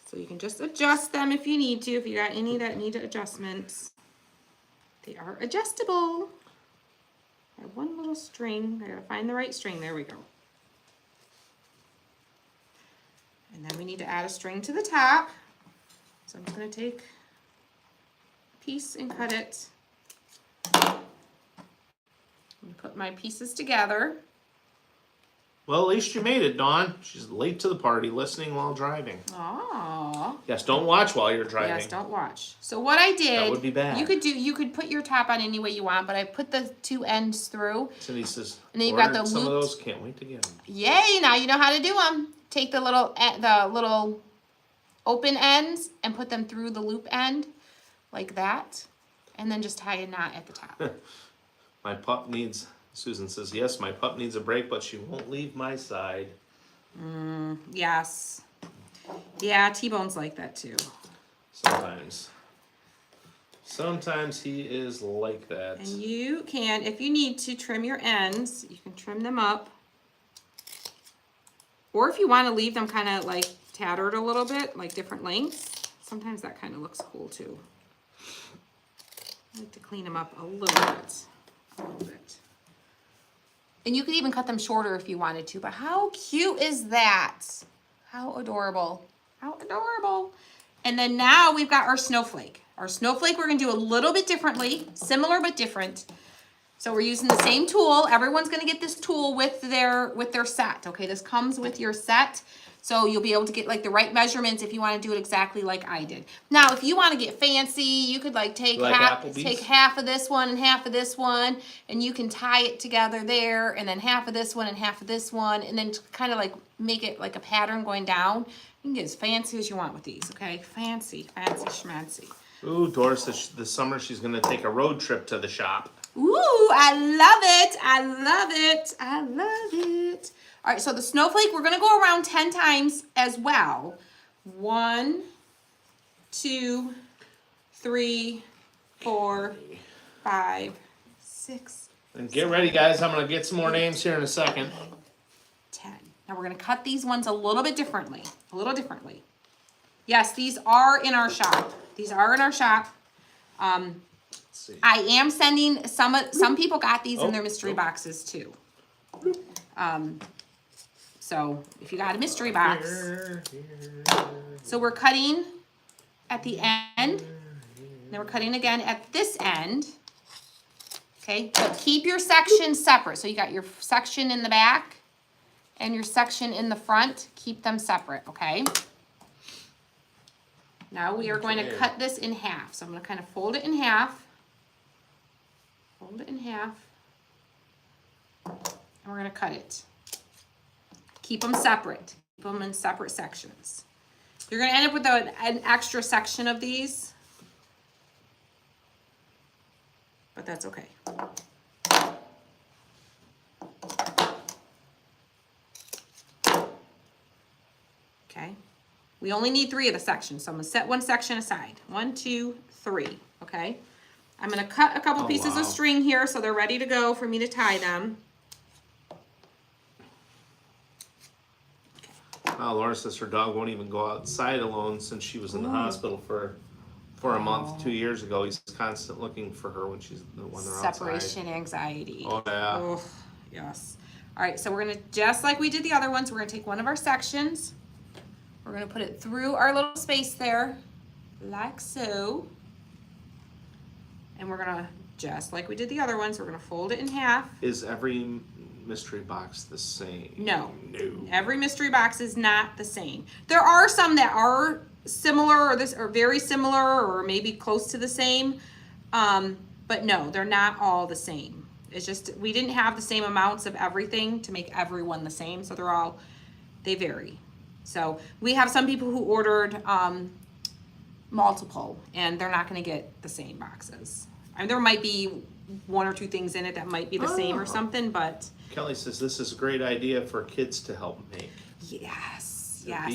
Speaker 1: So you can just adjust them if you need to, if you got any that need adjustments. They are adjustable. I have one little string. I gotta find the right string. There we go. And then we need to add a string to the top. So I'm just gonna take a piece and cut it. I'm gonna put my pieces together.
Speaker 2: Well, at least you made it, Dawn. She's late to the party, listening while driving.
Speaker 1: Aww.
Speaker 2: Yes, don't watch while you're driving.
Speaker 1: Yes, don't watch. So what I did,
Speaker 2: That would be bad.
Speaker 1: You could put your top on any way you want, but I put the two ends through.
Speaker 2: Cindy says,
Speaker 1: And then you've got
Speaker 2: ordered
Speaker 1: the
Speaker 2: some of
Speaker 1: looped-
Speaker 2: those. Can't wait to get them.
Speaker 1: Yay! Now you know how to do them. Take the little open ends and put them through the loop end, like that, and then just tie a knot at the top.
Speaker 2: My pup needs, Susan says, yes, my pup needs a break, but she won't leave my side.
Speaker 1: Yes. Yeah, T-Bone's like that too.
Speaker 2: Sometimes. Sometimes he is like that.
Speaker 1: And you can, if you need to trim your ends, you can trim them up. Or if you want to leave them kind of like tattered a little bit, like different lengths, sometimes that kind of looks cool too. I like to clean them up a little bit. A little bit. And you could even cut them shorter if you wanted to, but how cute is that? How adorable. How adorable. And then now we've got our snowflake. Our snowflake we're gonna do a little bit differently, similar but different. So we're using the same tool. Everyone's gonna get this tool with their set, okay? This comes with your set. So you'll be able to get like the right measurements if you want to do it exactly like I did. Now, if you want to get fancy, you could like take half of this one and half of this one, and you can tie it together there, and then half of this one and half of this one, and then kind of like make it like a pattern going down. You can get as fancy as you want with these, okay? Fancy, fancy, schmancy.
Speaker 2: Ooh, Doris says this summer she's going to take a road trip to the shop.
Speaker 1: Ooh, I love it. I love it. I love it. All right, so the snowflake, we're going to go around 10 times as well. 1, 2, 3, 4, 5, 6.
Speaker 2: And get ready, guys. I'm going to get some more names here in a second.
Speaker 1: 10. Now we're going to cut these ones a little bit differently. A little differently. Yes, these are in our shop. These are in our shop.
Speaker 2: Let's see.
Speaker 1: I am sending some people got these in their mystery boxes too. So if you got a mystery box, so we're cutting at the end, then we're cutting again at this end. Okay, but keep your sections separate. So you got your section in the back and your section in the front. Keep them separate, okay? Now we are going to cut this in half. So I'm going to kind of fold it in half. Fold it in half. And we're going to cut it. Keep them separate. Keep them in separate sections. You're going to end up with an extra section of these. But that's okay. Okay. We only need 3 of the sections, so I'm going to set one section aside. 1, 2, 3, okay? I'm going to cut a couple pieces of string here so they're ready to go for me to tie them.
Speaker 2: Laura says her dog won't even go outside alone since she was in the hospital for for a month 2 years ago. He's constant looking for her when they're outside.
Speaker 1: Separation anxiety.
Speaker 2: Oh yeah.
Speaker 1: Ugh, yes. All right, so we're gonna, just like we did the other ones, we're gonna take one of our sections. We're gonna put it through our little space there, like so. And we're gonna, just like we did the other ones, we're gonna fold it in half.
Speaker 2: Is every mystery box the same?
Speaker 1: No.
Speaker 2: No.
Speaker 1: Every mystery box is not the same. There are some that are similar or very similar or maybe close to the same. But no, they're not all the same. It's just, we didn't have the same amounts of everything to make everyone the same. So they vary. So we have some people who ordered multiple, and they're not going to get the same boxes. I mean, there might be one or two things in it that might be the same or something, but
Speaker 2: Kelly says this is a great idea for kids to help make.
Speaker 1: yes,
Speaker 2: Yeah.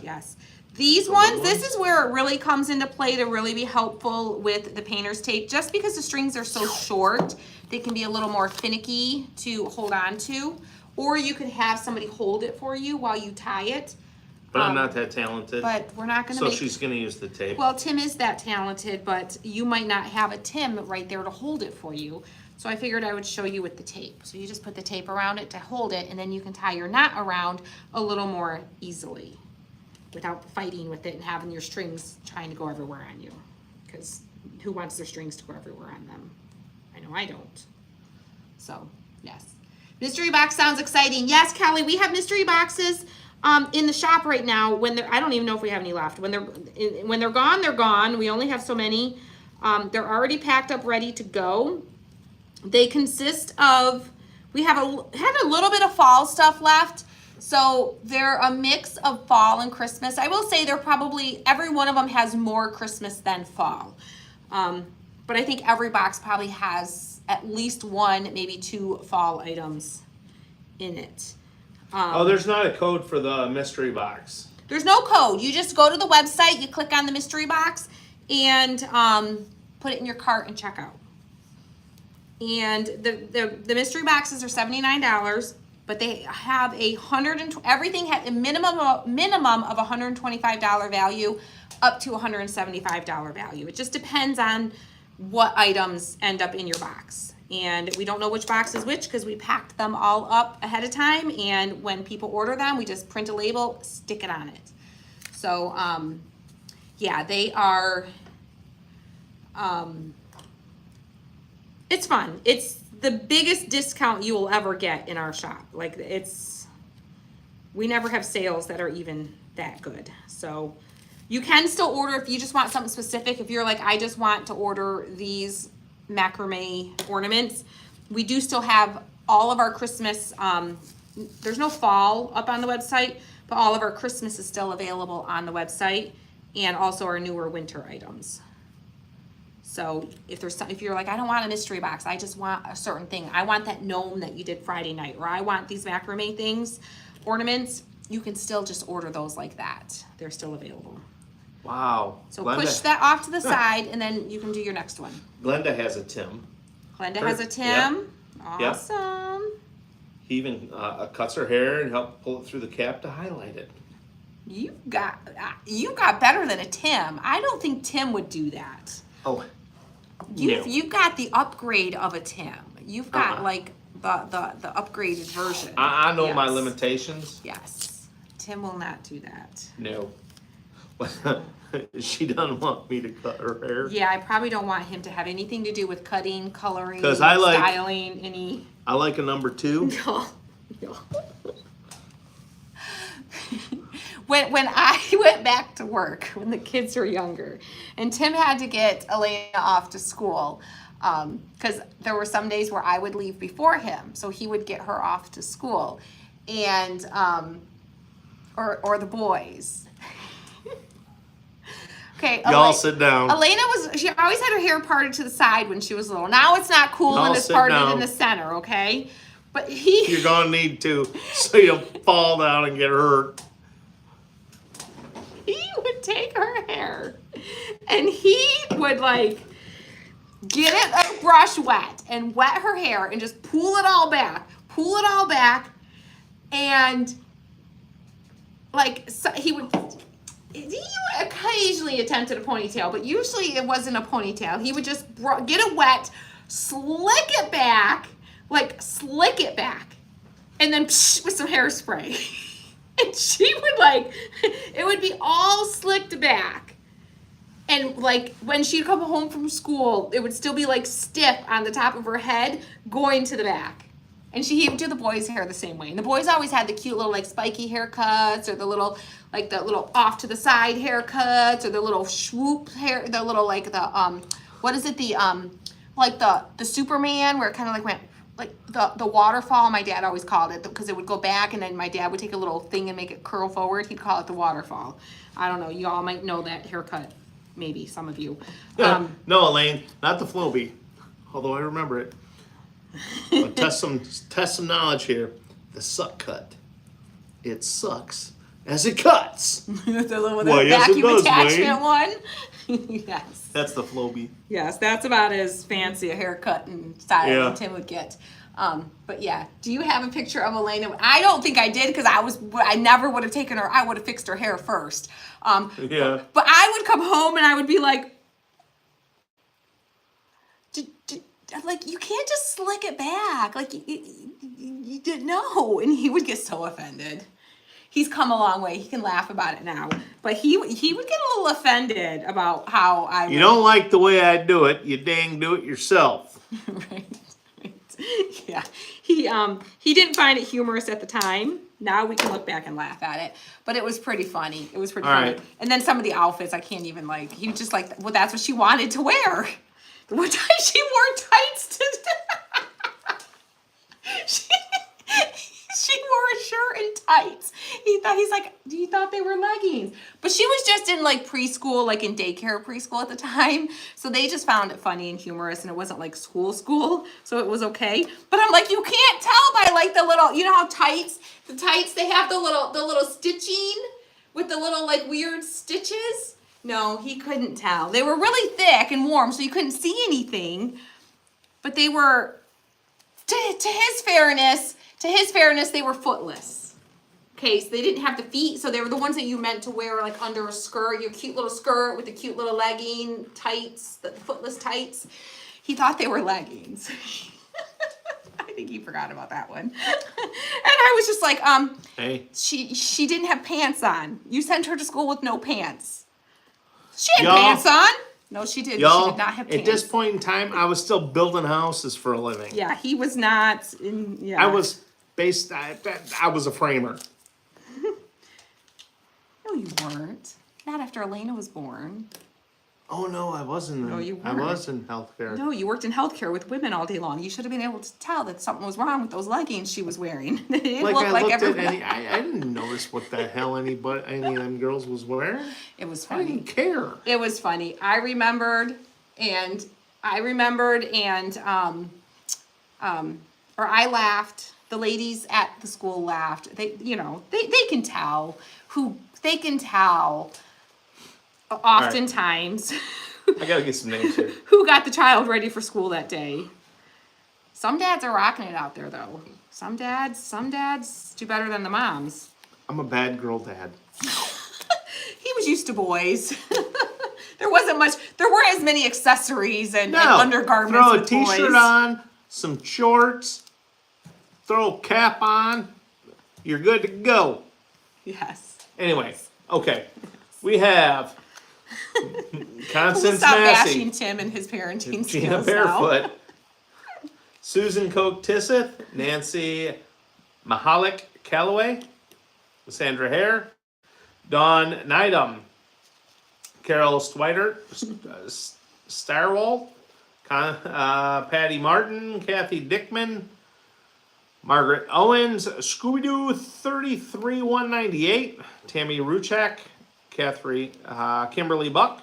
Speaker 1: yes. These ones, this is where it really comes into play to really be helpful with the painter's tape. Just because the strings are so short, they can be a little more finicky to hold on to. Or you could have somebody hold it for you while you tie it.
Speaker 2: But I'm not that talented.
Speaker 1: But we're not going to
Speaker 2: So she's going to use the tape.
Speaker 1: Well, Tim is that talented, but you might not have a Tim right there to hold it for you. So I figured I would show you with the tape. So you just put the tape around it to hold it, and then you can tie your knot around a little more easily without fighting with it and having your strings trying to go everywhere on you. Because who wants their strings to go everywhere on them? I know I don't. So, yes. Mystery box sounds exciting. Yes, Kelly, we have mystery boxes in the shop right now. I don't even know if we have any left. When they're gone, they're gone. We only have so many. They're already packed up, ready to go. They consist of, we had a little bit of fall stuff left. So they're a mix of fall and Christmas. I will say they're probably, every one of them has more Christmas than fall. But I think every box probably has at least one, maybe two fall items in it.
Speaker 2: There's not a code for the mystery box.
Speaker 1: There's no code. You just go to the website, you click on the mystery box, and put it in your cart and check out. And the mystery boxes are $79, but they have everything had a minimum of $125 value up to $175 value. It just depends on what items end up in your box. And we don't know which box is which because we packed them all up ahead of time. And when people order them, we just print a label, stick it on it. So, yeah, they are, it's fun. It's the biggest discount you will ever get in our shop. Like, we never have sales that are even that good. So you can still order if you just want something specific. If you're like, I just want to order these macrame ornaments, we do still have all of our Christmas, there's no fall up on the website, but all of our Christmas is still available on the website, and also our newer winter items. So if you're like, I don't want a mystery box, I just want a certain thing, I want that gnome that you did Friday night, or I want these macrame things, ornaments, you can still just order those like that. They're still available.
Speaker 2: Wow.
Speaker 1: So push that off to the side, and then you can do your next one.
Speaker 2: Glenda has a Tim.
Speaker 1: Glenda has a Tim.
Speaker 2: Yep.
Speaker 1: Awesome. Yep.
Speaker 2: He even cuts her hair and helped pull it through the cap to highlight it.
Speaker 1: You got better than a Tim. I don't think Tim would do that.
Speaker 2: Oh.
Speaker 1: You got the upgrade of a Tim. You've got like the upgraded version.
Speaker 2: I know my limitations.
Speaker 1: Yes. Tim will not do that.
Speaker 2: No. She doesn't want me to cut her hair.
Speaker 1: Yeah, I probably don't want him to have anything to do with cutting, coloring,
Speaker 2: styling,
Speaker 1: any.
Speaker 2: I like a number 2.
Speaker 1: No. When I went back to work, when the kids were younger, and Tim had to get Elena off to school, because there were some days where I would leave before him, so he would get her off to school, and or the boys. Okay,
Speaker 2: y'all sit down.
Speaker 1: Elena she always had her hair parted to the side when she was little. Now it's not cool when it's parted in the center, okay? But you're
Speaker 2: gonna need to, so you'll fall down and get hurt.
Speaker 1: He would take her hair and he would like get a brush wet and wet her hair and just pull it all back, and like so he would occasionally attempted a ponytail, but usually it wasn't a ponytail. He would just get it wet, slick it back, and then psh, with some hairspray. And she would like, it would be all slicked back. And like when she'd come home from school, it would still be like stiff on the top of her head going to the back. And he would do the boys' hair the same way. And the boys always had the cute little like spiky haircuts, or the little off to the side haircuts, or the little swoop hair, the little like the what is it, the like the Superman, where it kind of like went like the waterfall. My dad always called it, because it would go back and then my dad would take a little thing and make it curl forward. He'd call it the waterfall. I don't know, you all might know that haircut, maybe some of you.
Speaker 2: No, Elaine, not the Flowbee, although I remember it. I'll test some knowledge here. The suck cut. It sucks as it cuts.
Speaker 1: The little
Speaker 2: Yes,
Speaker 1: vacuum
Speaker 2: it does,
Speaker 1: attachment
Speaker 2: Wayne.
Speaker 1: one. Yes.
Speaker 2: That's the Flowbee.
Speaker 1: Yes, that's about as fancy a haircut and style
Speaker 2: Yeah.
Speaker 1: as Tim would get. But yeah, do you have a picture of Elena? I don't think I did, because I never would have taken her. I would have fixed her hair first.
Speaker 2: Yeah.
Speaker 1: But I would come home and I would be like, like, you can't just slick it back. Like, you didn't know. And he would get so offended. He's come a long way. He can laugh about it now. But he would get a little offended about how I...
Speaker 2: You don't like the way I do it, you dang do it yourself.
Speaker 1: Right. Yeah. He didn't find it humorous at the time. Now we can look back and laugh at it. But it was pretty funny. It was pretty funny.
Speaker 2: Right.
Speaker 1: And then some of the outfits, I can't even like... He was just like, well, that's what she wanted to wear. One time she wore tights to... she wore a shirt and tights. He's like, you thought they were leggings. But she was just in like preschool, like in daycare preschool at the time. So they just found it funny and humorous, and it wasn't like school. So it was okay. But I'm like, you can't tell by like the little, you know how the tights, they have the little stitching with the little like weird stitches. No, he couldn't tell. They were really thick and warm, so you couldn't see anything. But they were, to his fairness, they were footless. Okay, so they didn't have the feet, so they were the ones that you meant to wear like under a skirt, your cute little skirt with the cute little legging tights, the footless tights. He thought they were leggings. I think he forgot about that one. And I was just like,
Speaker 2: Hey.
Speaker 1: she didn't have pants on. You sent her to school with no pants. She had
Speaker 2: Y'all-
Speaker 1: pants on. No, she didn't.
Speaker 2: Y'all,
Speaker 1: She did not have pants.
Speaker 2: at this point in time, I was still building houses for a living.
Speaker 1: Yeah, he was not. Yeah.
Speaker 2: I was a framer.
Speaker 1: No, you weren't. Not after Elena was born.
Speaker 2: Oh no, I wasn't.
Speaker 1: No, you
Speaker 2: I
Speaker 1: weren't.
Speaker 2: was in healthcare.
Speaker 1: No, you worked in healthcare with women all day long. You should have been able to tell that something was wrong with those leggings she was wearing. They didn't
Speaker 2: Like
Speaker 1: look
Speaker 2: I
Speaker 1: like
Speaker 2: looked at
Speaker 1: everybody.
Speaker 2: I didn't notice what the hell any of them girls was wearing.
Speaker 1: It was
Speaker 2: I
Speaker 1: funny.
Speaker 2: didn't care.
Speaker 1: It was funny. I remembered, and or I laughed. The ladies at the school laughed. They can tell oftentimes
Speaker 2: I gotta get some names here.
Speaker 1: who got the child ready for school that day. Some dads are rocking it out there though. Some dads do better than the moms.
Speaker 2: I'm a bad girl dad.
Speaker 1: He was used to boys. There weren't as many accessories and undergarments.
Speaker 2: Throw a
Speaker 1: with
Speaker 2: t-shirt
Speaker 1: boys.
Speaker 2: on, some shorts, throw a cap on, you're good to go.
Speaker 1: Yes.
Speaker 2: Anyway, okay. We have Constance
Speaker 1: We'll stop
Speaker 2: Massey,
Speaker 1: bashing Tim and his parenting
Speaker 2: Gina
Speaker 1: skills now.
Speaker 2: Barefoot, Susan Koch Tisseth, Nancy Mahalik Calloway, Sandra Hare, Dawn Nydam, Carol Stwider, Starwall, Patty Martin, Kathy Dickman, Margaret Owens, Scooby-Doo 33198, Tammy Ruchak, Kimberly Buck,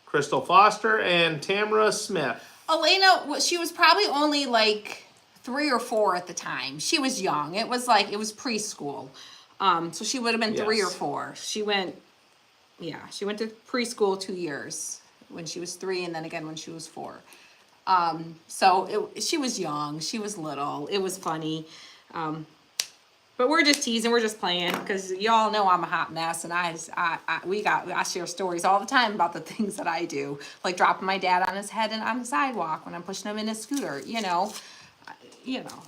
Speaker 2: Crystal Foster, and Tamara Smith.
Speaker 1: Elena, she was probably only like 3 or 4 at the time. She was young. It was preschool. So she would have been 3 or 4. She went to preschool 2 years, when she was 3 and then again when she was 4. She was young. She was little. It was funny. But we're just teasing, we're just playing, because y'all know I'm a hot mess, and I share stories all the time about the things that I do, like dropping my dad on his head and on the sidewalk when I'm pushing him in his scooter,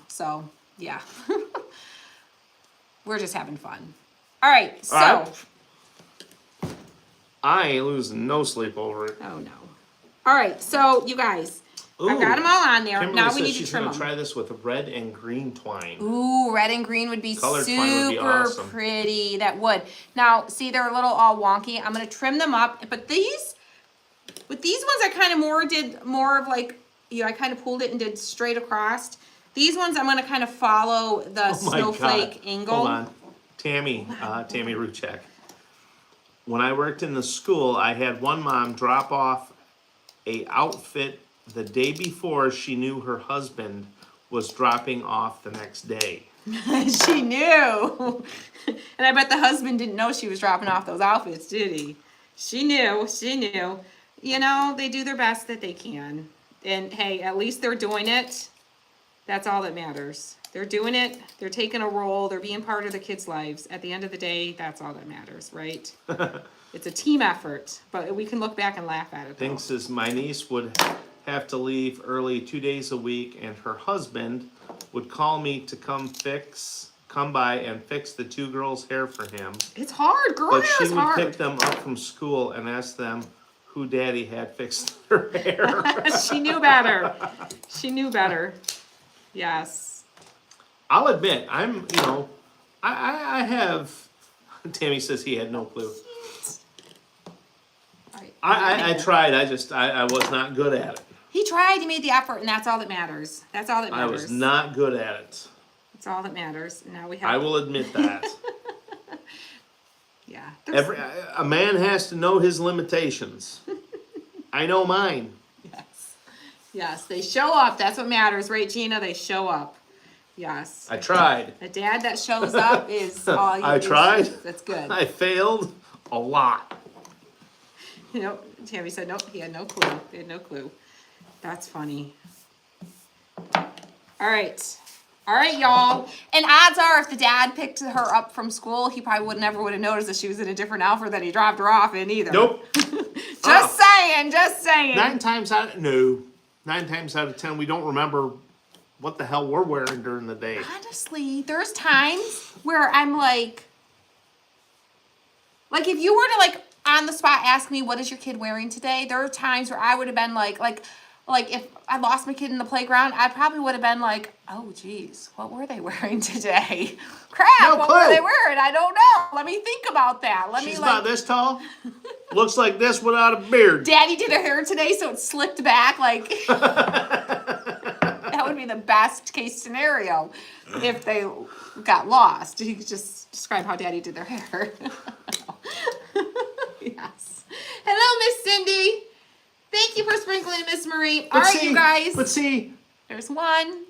Speaker 1: so yeah. We're just having fun. All right, so.
Speaker 2: I ain't losing no sleep over it.
Speaker 1: Oh no. All right, so you guys, I've got them all on there.
Speaker 2: Kimberly
Speaker 1: Now we
Speaker 2: says
Speaker 1: need to
Speaker 2: she's
Speaker 1: trim
Speaker 2: gonna
Speaker 1: them.
Speaker 2: try this with red and green twine.
Speaker 1: Ooh, red and green would be
Speaker 2: Colored
Speaker 1: super
Speaker 2: twine would be awesome.
Speaker 1: pretty. That would. Now, see, they're a little all wonky. I'm gonna trim them up, but these ones, I kind of did more of like, I kind of pulled it and did straight across. These ones, I'm gonna kind of follow the snowflake angle.
Speaker 2: Hold on, Tammy Ruchek. When I worked in the school, I had one mom drop off a outfit the day before she knew her husband was dropping off the next day.
Speaker 1: She knew. And I bet the husband didn't know she was dropping off those outfits, did he? She knew. They do their best that they can. And hey, at least they're doing it. That's all that matters. They're doing it. They're taking a role. They're being part of the kids' lives. At the end of the day, that's all that matters, right? It's a team effort, but we can look back and laugh at it.
Speaker 2: Thinks as my niece would have to leave early 2 days a week, and her husband would call me to come by and fix the two girls' hair for him.
Speaker 1: It's hard, girl.
Speaker 2: But
Speaker 1: hair
Speaker 2: she
Speaker 1: is
Speaker 2: would
Speaker 1: hard.
Speaker 2: pick them up from school and ask them who Daddy had fixed their hair.
Speaker 1: She knew better. She knew better. Yes.
Speaker 2: I'll admit, I have. Tammy says he had no clue. I tried. I was not good at it.
Speaker 1: He tried. He made the effort, and that's all that matters. That's all that matters.
Speaker 2: I was not good at it.
Speaker 1: That's all that matters. Now we have.
Speaker 2: I will admit that.
Speaker 1: Yeah.
Speaker 2: A man has to know his limitations. I know mine.
Speaker 1: Yes. Yes, they show up. That's what matters, right, Gina? They show up. Yes.
Speaker 2: I tried.
Speaker 1: A dad that shows up is all you.
Speaker 2: I tried.
Speaker 1: That's good.
Speaker 2: I failed a lot.
Speaker 1: Tammy said nope. He had no clue. They had no clue. That's funny. All right, y'all. And odds are, if the dad picked her up from school, he probably never would have noticed that she was in a different outfit that he dropped her off in either.
Speaker 2: Nope.
Speaker 1: Just saying.
Speaker 2: 9 times out of 10, we don't remember what the hell we're wearing during the day.
Speaker 1: Honestly, there's times where I'm like if you were to on the spot ask me, what is your kid wearing today? There are times where I would have been like if I lost my kid in the playground, I probably would have been like, oh geez, what were they wearing today? Crap, what were they wearing? I don't know. Let me think about that.
Speaker 2: She's about this tall. Looks like this without a beard.
Speaker 1: Daddy did her hair today, so it slicked back that would be the best case scenario if they got lost. You could just describe how Daddy did their hair. Yes. Hello, Miss Cindy. Thank you for sprinkling, Miss Marie. All right, you guys.
Speaker 2: But see,
Speaker 1: there's one.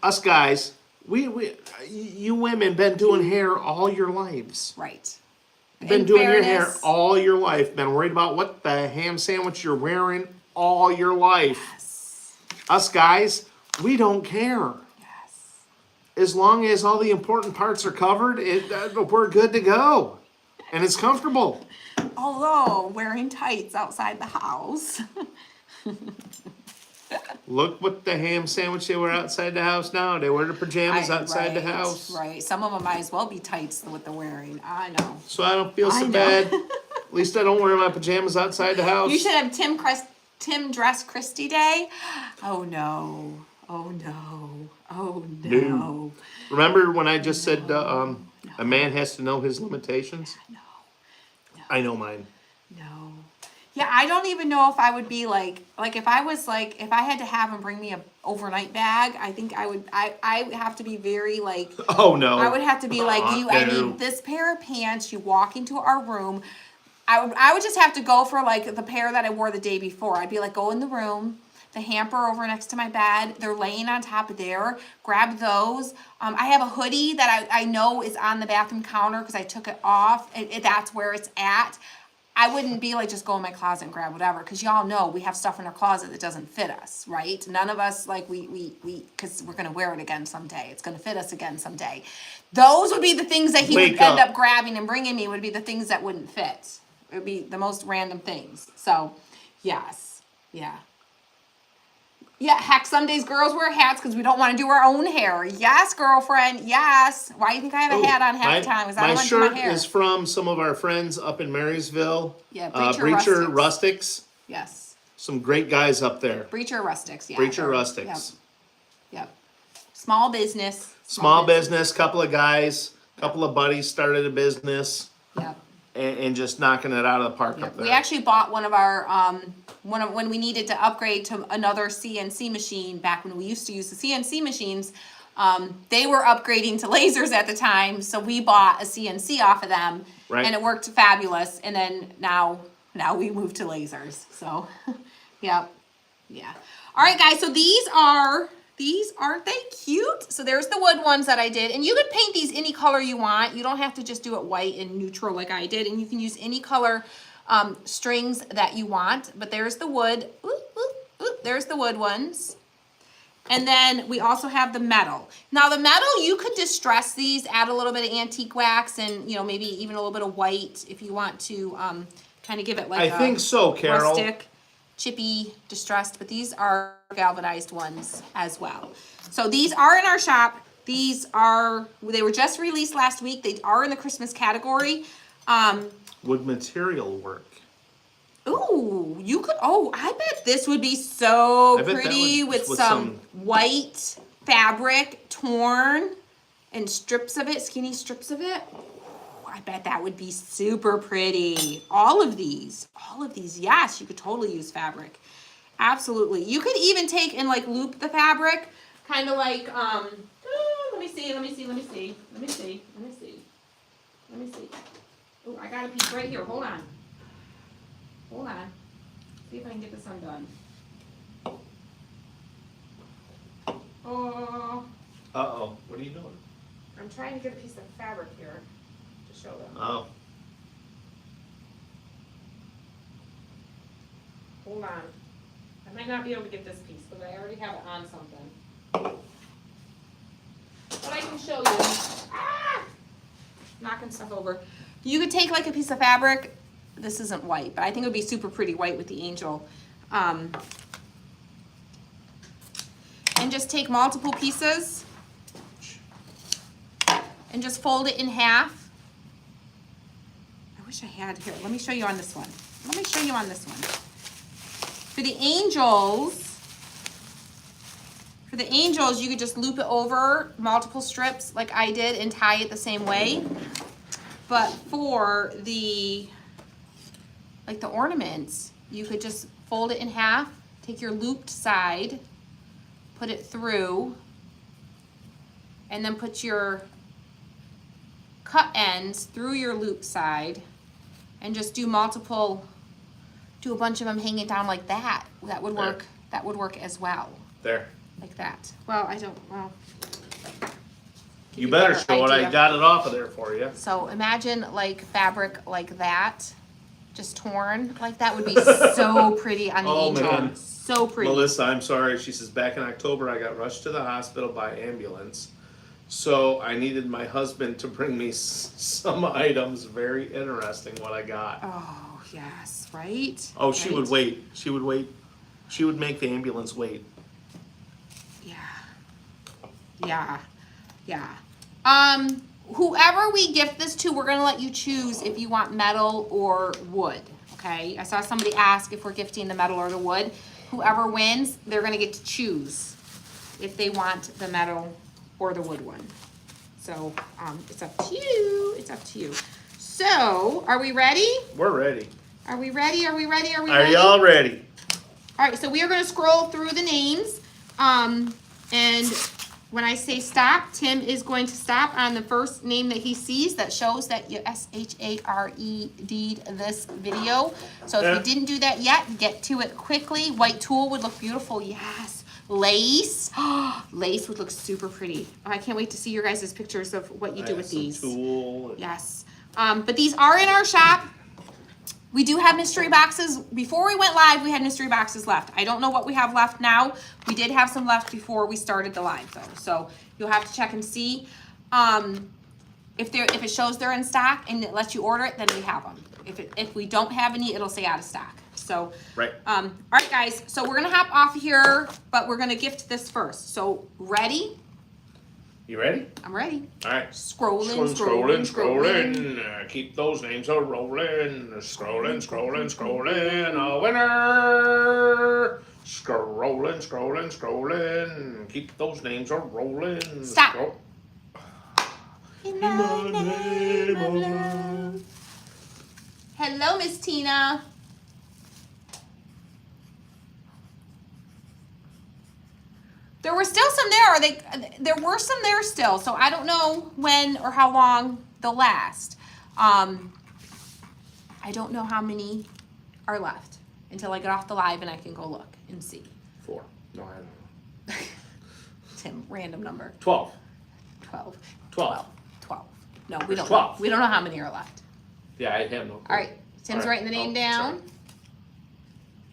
Speaker 2: Us guys, you women been doing hair all your lives.
Speaker 1: Right.
Speaker 2: Been doing your hair all your life. Been worried about what the ham sandwich you're wearing all your life.
Speaker 1: Yes.
Speaker 2: Us guys, we don't care.
Speaker 1: Yes.
Speaker 2: As long as all the important parts are covered, we're good to go. And it's comfortable.
Speaker 1: Although wearing tights outside the house.
Speaker 2: Look what the ham sandwich they wear outside the house now. They wear the pajamas outside the house.
Speaker 1: Right. Some of them might as well be tights with the wearing. I know.
Speaker 2: So I don't feel so bad. At least I don't wear my pajamas outside the house.
Speaker 1: You should have Tim dress Christy Day. Oh no. Oh no. Oh no.
Speaker 2: Remember when I just said a man has to know his limitations?
Speaker 1: No.
Speaker 2: I know mine.
Speaker 1: No. Yeah, I don't even know if I would be if I had to have him bring me a overnight bag, I think I would have to be very
Speaker 2: oh no.
Speaker 1: I would have to be I need this pair of pants, you walk into our room. I would just have to go for the pair that I wore the day before. I'd be go in the room, the hamper over next to my bed, they're laying on top of there, grab those. I have a hoodie that I know is on the bathroom counter because I took it off. That's where it's at. I wouldn't be like, just go in my closet and grab whatever, because y'all know we have stuff in our closet that doesn't fit us, right? None of us, like, because we're gonna wear it again someday. It's gonna fit us again someday. Those would be the things that he would
Speaker 2: Wake
Speaker 1: end
Speaker 2: up.
Speaker 1: up grabbing and bringing me, would be the things that wouldn't fit. It would be the most random things. So, yes, yeah. Yeah, heck, some days girls wear hats because we don't want to do our own hair. Yes, girlfriend, yes. Why do you think I have a hat on half the time? Because I don't want to do my
Speaker 2: shirt
Speaker 1: hair.
Speaker 2: is from some of our friends up in Marysville.
Speaker 1: Yeah,
Speaker 2: Breacher Rustics.
Speaker 1: Yes.
Speaker 2: Some great guys up there.
Speaker 1: Breacher Rustics, yeah.
Speaker 2: Breacher Rustics.
Speaker 1: Yep. Small business.
Speaker 2: Small business, couple of guys, couple of buddies started a business.
Speaker 1: Yep.
Speaker 2: And just knocking it out of the park up there.
Speaker 1: We actually bought one of our, when we needed to upgrade to another CNC machine back when we used to use the CNC machines. They were upgrading to lasers at the time, so we bought a CNC off of them.
Speaker 2: Right.
Speaker 1: And it worked fabulous. And then now we moved to lasers. So, yep. Yeah. All right, guys. So aren't they cute? So there's the wood ones that I did. And you could paint these any color you want. You don't have to just do it white and neutral like I did. And you can use any color strings that you want. But there's the wood. There's the wood ones. And then we also have the metal. Now the metal, you could distress these, add a little bit of antique wax and, maybe even a little bit of white if you want to kind of give it like
Speaker 2: I think so, Carol.
Speaker 1: rustic, chippy, distressed. But these are galvanized ones as well. So these are in our shop. They were just released last week. They are in the Christmas category.
Speaker 2: Wood material work.
Speaker 1: Ooh, I bet this would be so pretty with some white fabric torn and strips of it, skinny strips of it. Ooh, I bet that would be super pretty. All of these, yes, you could totally use fabric. Absolutely. You could even take and like loop the fabric, kind of like, let me see. Oh, I got a piece right here. Hold on. See if I can get this undone. Oh.
Speaker 2: Uh-oh. What are you doing?
Speaker 1: I'm trying to get a piece of fabric here to show them.
Speaker 2: Oh.
Speaker 1: Hold on. I might not be able to get this piece, but I already have it on something. But I can show you. Ah! Knocking stuff over. You could take like a piece of fabric. This isn't white, but I think it would be super pretty white with the angel. And just take multiple pieces and just fold it in half. I wish I had here. Let me show you on this one. For the angels, you could just loop it over multiple strips like I did and tie it the same way. But for the ornaments, you could just fold it in half, take your looped side, put it through, and then put your cut ends through your loop side, and just do a bunch of them hanging down like that. That would work. That would work as well.
Speaker 2: There.
Speaker 1: Like that. Well,
Speaker 2: You better show it. I got it off of there for you.
Speaker 1: So imagine like fabric like that, just torn like that would be so pretty on the angel.
Speaker 2: Man.
Speaker 1: So pretty.
Speaker 2: Melissa, I'm sorry. She says back in October I got rushed to the hospital by ambulance. So I needed my husband to bring me some items. Very interesting what I got.
Speaker 1: Oh, yes, right?
Speaker 2: Oh, she would wait. She would wait. She would make the ambulance wait.
Speaker 1: Yeah. Whoever we gift this to, we're gonna let you choose if you want metal or wood, okay? I saw somebody ask if we're gifting the metal or the wood. Whoever wins, they're gonna get to choose if they want the metal or the wood one. So, it's up to you. So, are we ready?
Speaker 2: We're ready.
Speaker 1: Are we ready?
Speaker 2: Are y'all ready?
Speaker 1: All right, so we are going to scroll through the names. And when I say stop, Tim is going to stop on the first name that he sees that shows that you SHARE'd this video. So if you didn't do that yet, get to it quickly. White tulle would look beautiful. Yes. Lace. Lace would look super pretty. Oh, I can't wait to see your guys' pictures of what you do with these.
Speaker 2: Tulle.
Speaker 1: Yes. But these are in our shop. We do have mystery boxes. Before we went live, we had mystery boxes left. I don't know what we have left now. We did have some left before we started the live though. So you'll have to check and see. If it shows they're in stock and it lets you order it, then we have them. If we don't have any, it'll say out of stock. So,
Speaker 2: Right.
Speaker 1: All right, guys. So we're gonna hop off here, but we're gonna gift this first. So ready?
Speaker 2: You ready?
Speaker 1: I'm ready.
Speaker 2: All right.
Speaker 1: Scrolling.
Speaker 2: Keep those names a rolling. Scrolling. A winner. Scrolling. Keep those names a rolling.
Speaker 1: Stop.
Speaker 2: Scroll-
Speaker 1: In the name of love. Hello, Miss Tina. There were still some there. There were some there still, so I don't know when or how long they'll last. I don't know how many are left until I get off the live and I can go look and see.
Speaker 2: 4. No, I don't know.
Speaker 1: Tim, random number.
Speaker 2: 12.
Speaker 1: 12.
Speaker 2: 12.
Speaker 1: 12. No, we
Speaker 2: There's
Speaker 1: don't
Speaker 2: 12.
Speaker 1: know. We don't know how many are left.
Speaker 2: Yeah, I have no clue.
Speaker 1: All right, Tim's
Speaker 2: All right.
Speaker 1: writing the name
Speaker 2: Oh,
Speaker 1: down.
Speaker 2: sorry.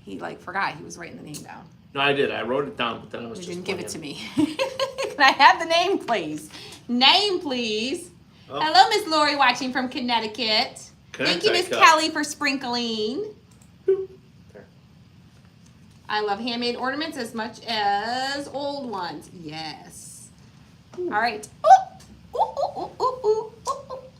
Speaker 1: He forgot he was writing the name down.
Speaker 2: No, I did. I wrote it down, but then I was
Speaker 1: You
Speaker 2: just
Speaker 1: didn't give it to
Speaker 2: playing.
Speaker 1: me. Can I have the name, please? Name, please.
Speaker 2: Oh.
Speaker 1: Hello, Miss Lori, watching from Connecticut. Thank you, Miss Kelly, for sprinkling.
Speaker 2: There.
Speaker 1: I love handmade ornaments as much as old ones. Yes. All right.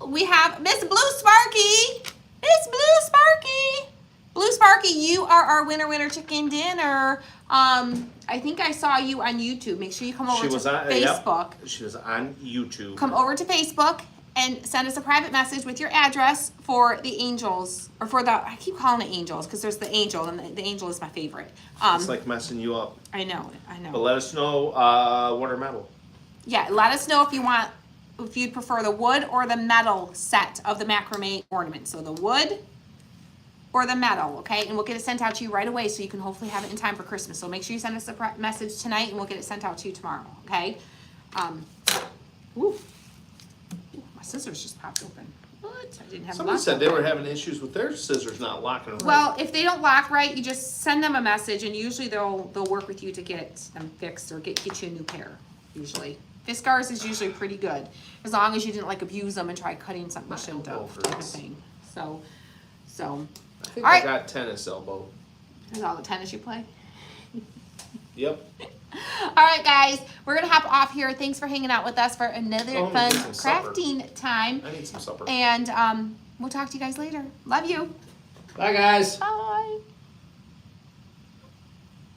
Speaker 1: We have Miss Blue Sparky. Miss Blue Sparky. Blue Sparky, you are our winner chicken dinner. I think I saw you on YouTube. Make sure you come over to Facebook.
Speaker 2: Yep. She was on YouTube.
Speaker 1: Come over to Facebook and send us a private message with your address for the angels, or for the, I keep calling it angels because there's the angel, and the angel is my favorite.
Speaker 2: It's like messing you up.
Speaker 1: I know.
Speaker 2: But let us know what or metal.
Speaker 1: Yeah, let us know if you'd prefer the wood or the metal set of the macrame ornament. So the wood or the metal, okay? And we'll get it sent out to you right away so you can hopefully have it in time for Christmas. So make sure you send us a message tonight and we'll get it sent out to you tomorrow, okay? Ooh, my scissors just popped open. What? I didn't have
Speaker 2: Somebody said they were having issues with their scissors not locking right.
Speaker 1: Well, if they don't lock right, you just send them a message and usually they'll work with you to get them fixed or get you a new pair, usually. Fiskars is usually pretty good, as long as you didn't abuse them and try cutting something you shouldn't have, type of thing. So.
Speaker 2: I think
Speaker 1: All right.
Speaker 2: I got tennis elbow.
Speaker 1: Is all the tennis you play?
Speaker 2: Yep.
Speaker 1: All right, guys, we're gonna hop off here. Thanks for hanging out with us for another
Speaker 2: Oh,
Speaker 1: fun
Speaker 2: need some supper.
Speaker 1: crafting time.
Speaker 2: I need some supper.
Speaker 1: And we'll talk to you guys later. Love you.
Speaker 2: Bye, guys.
Speaker 1: Bye.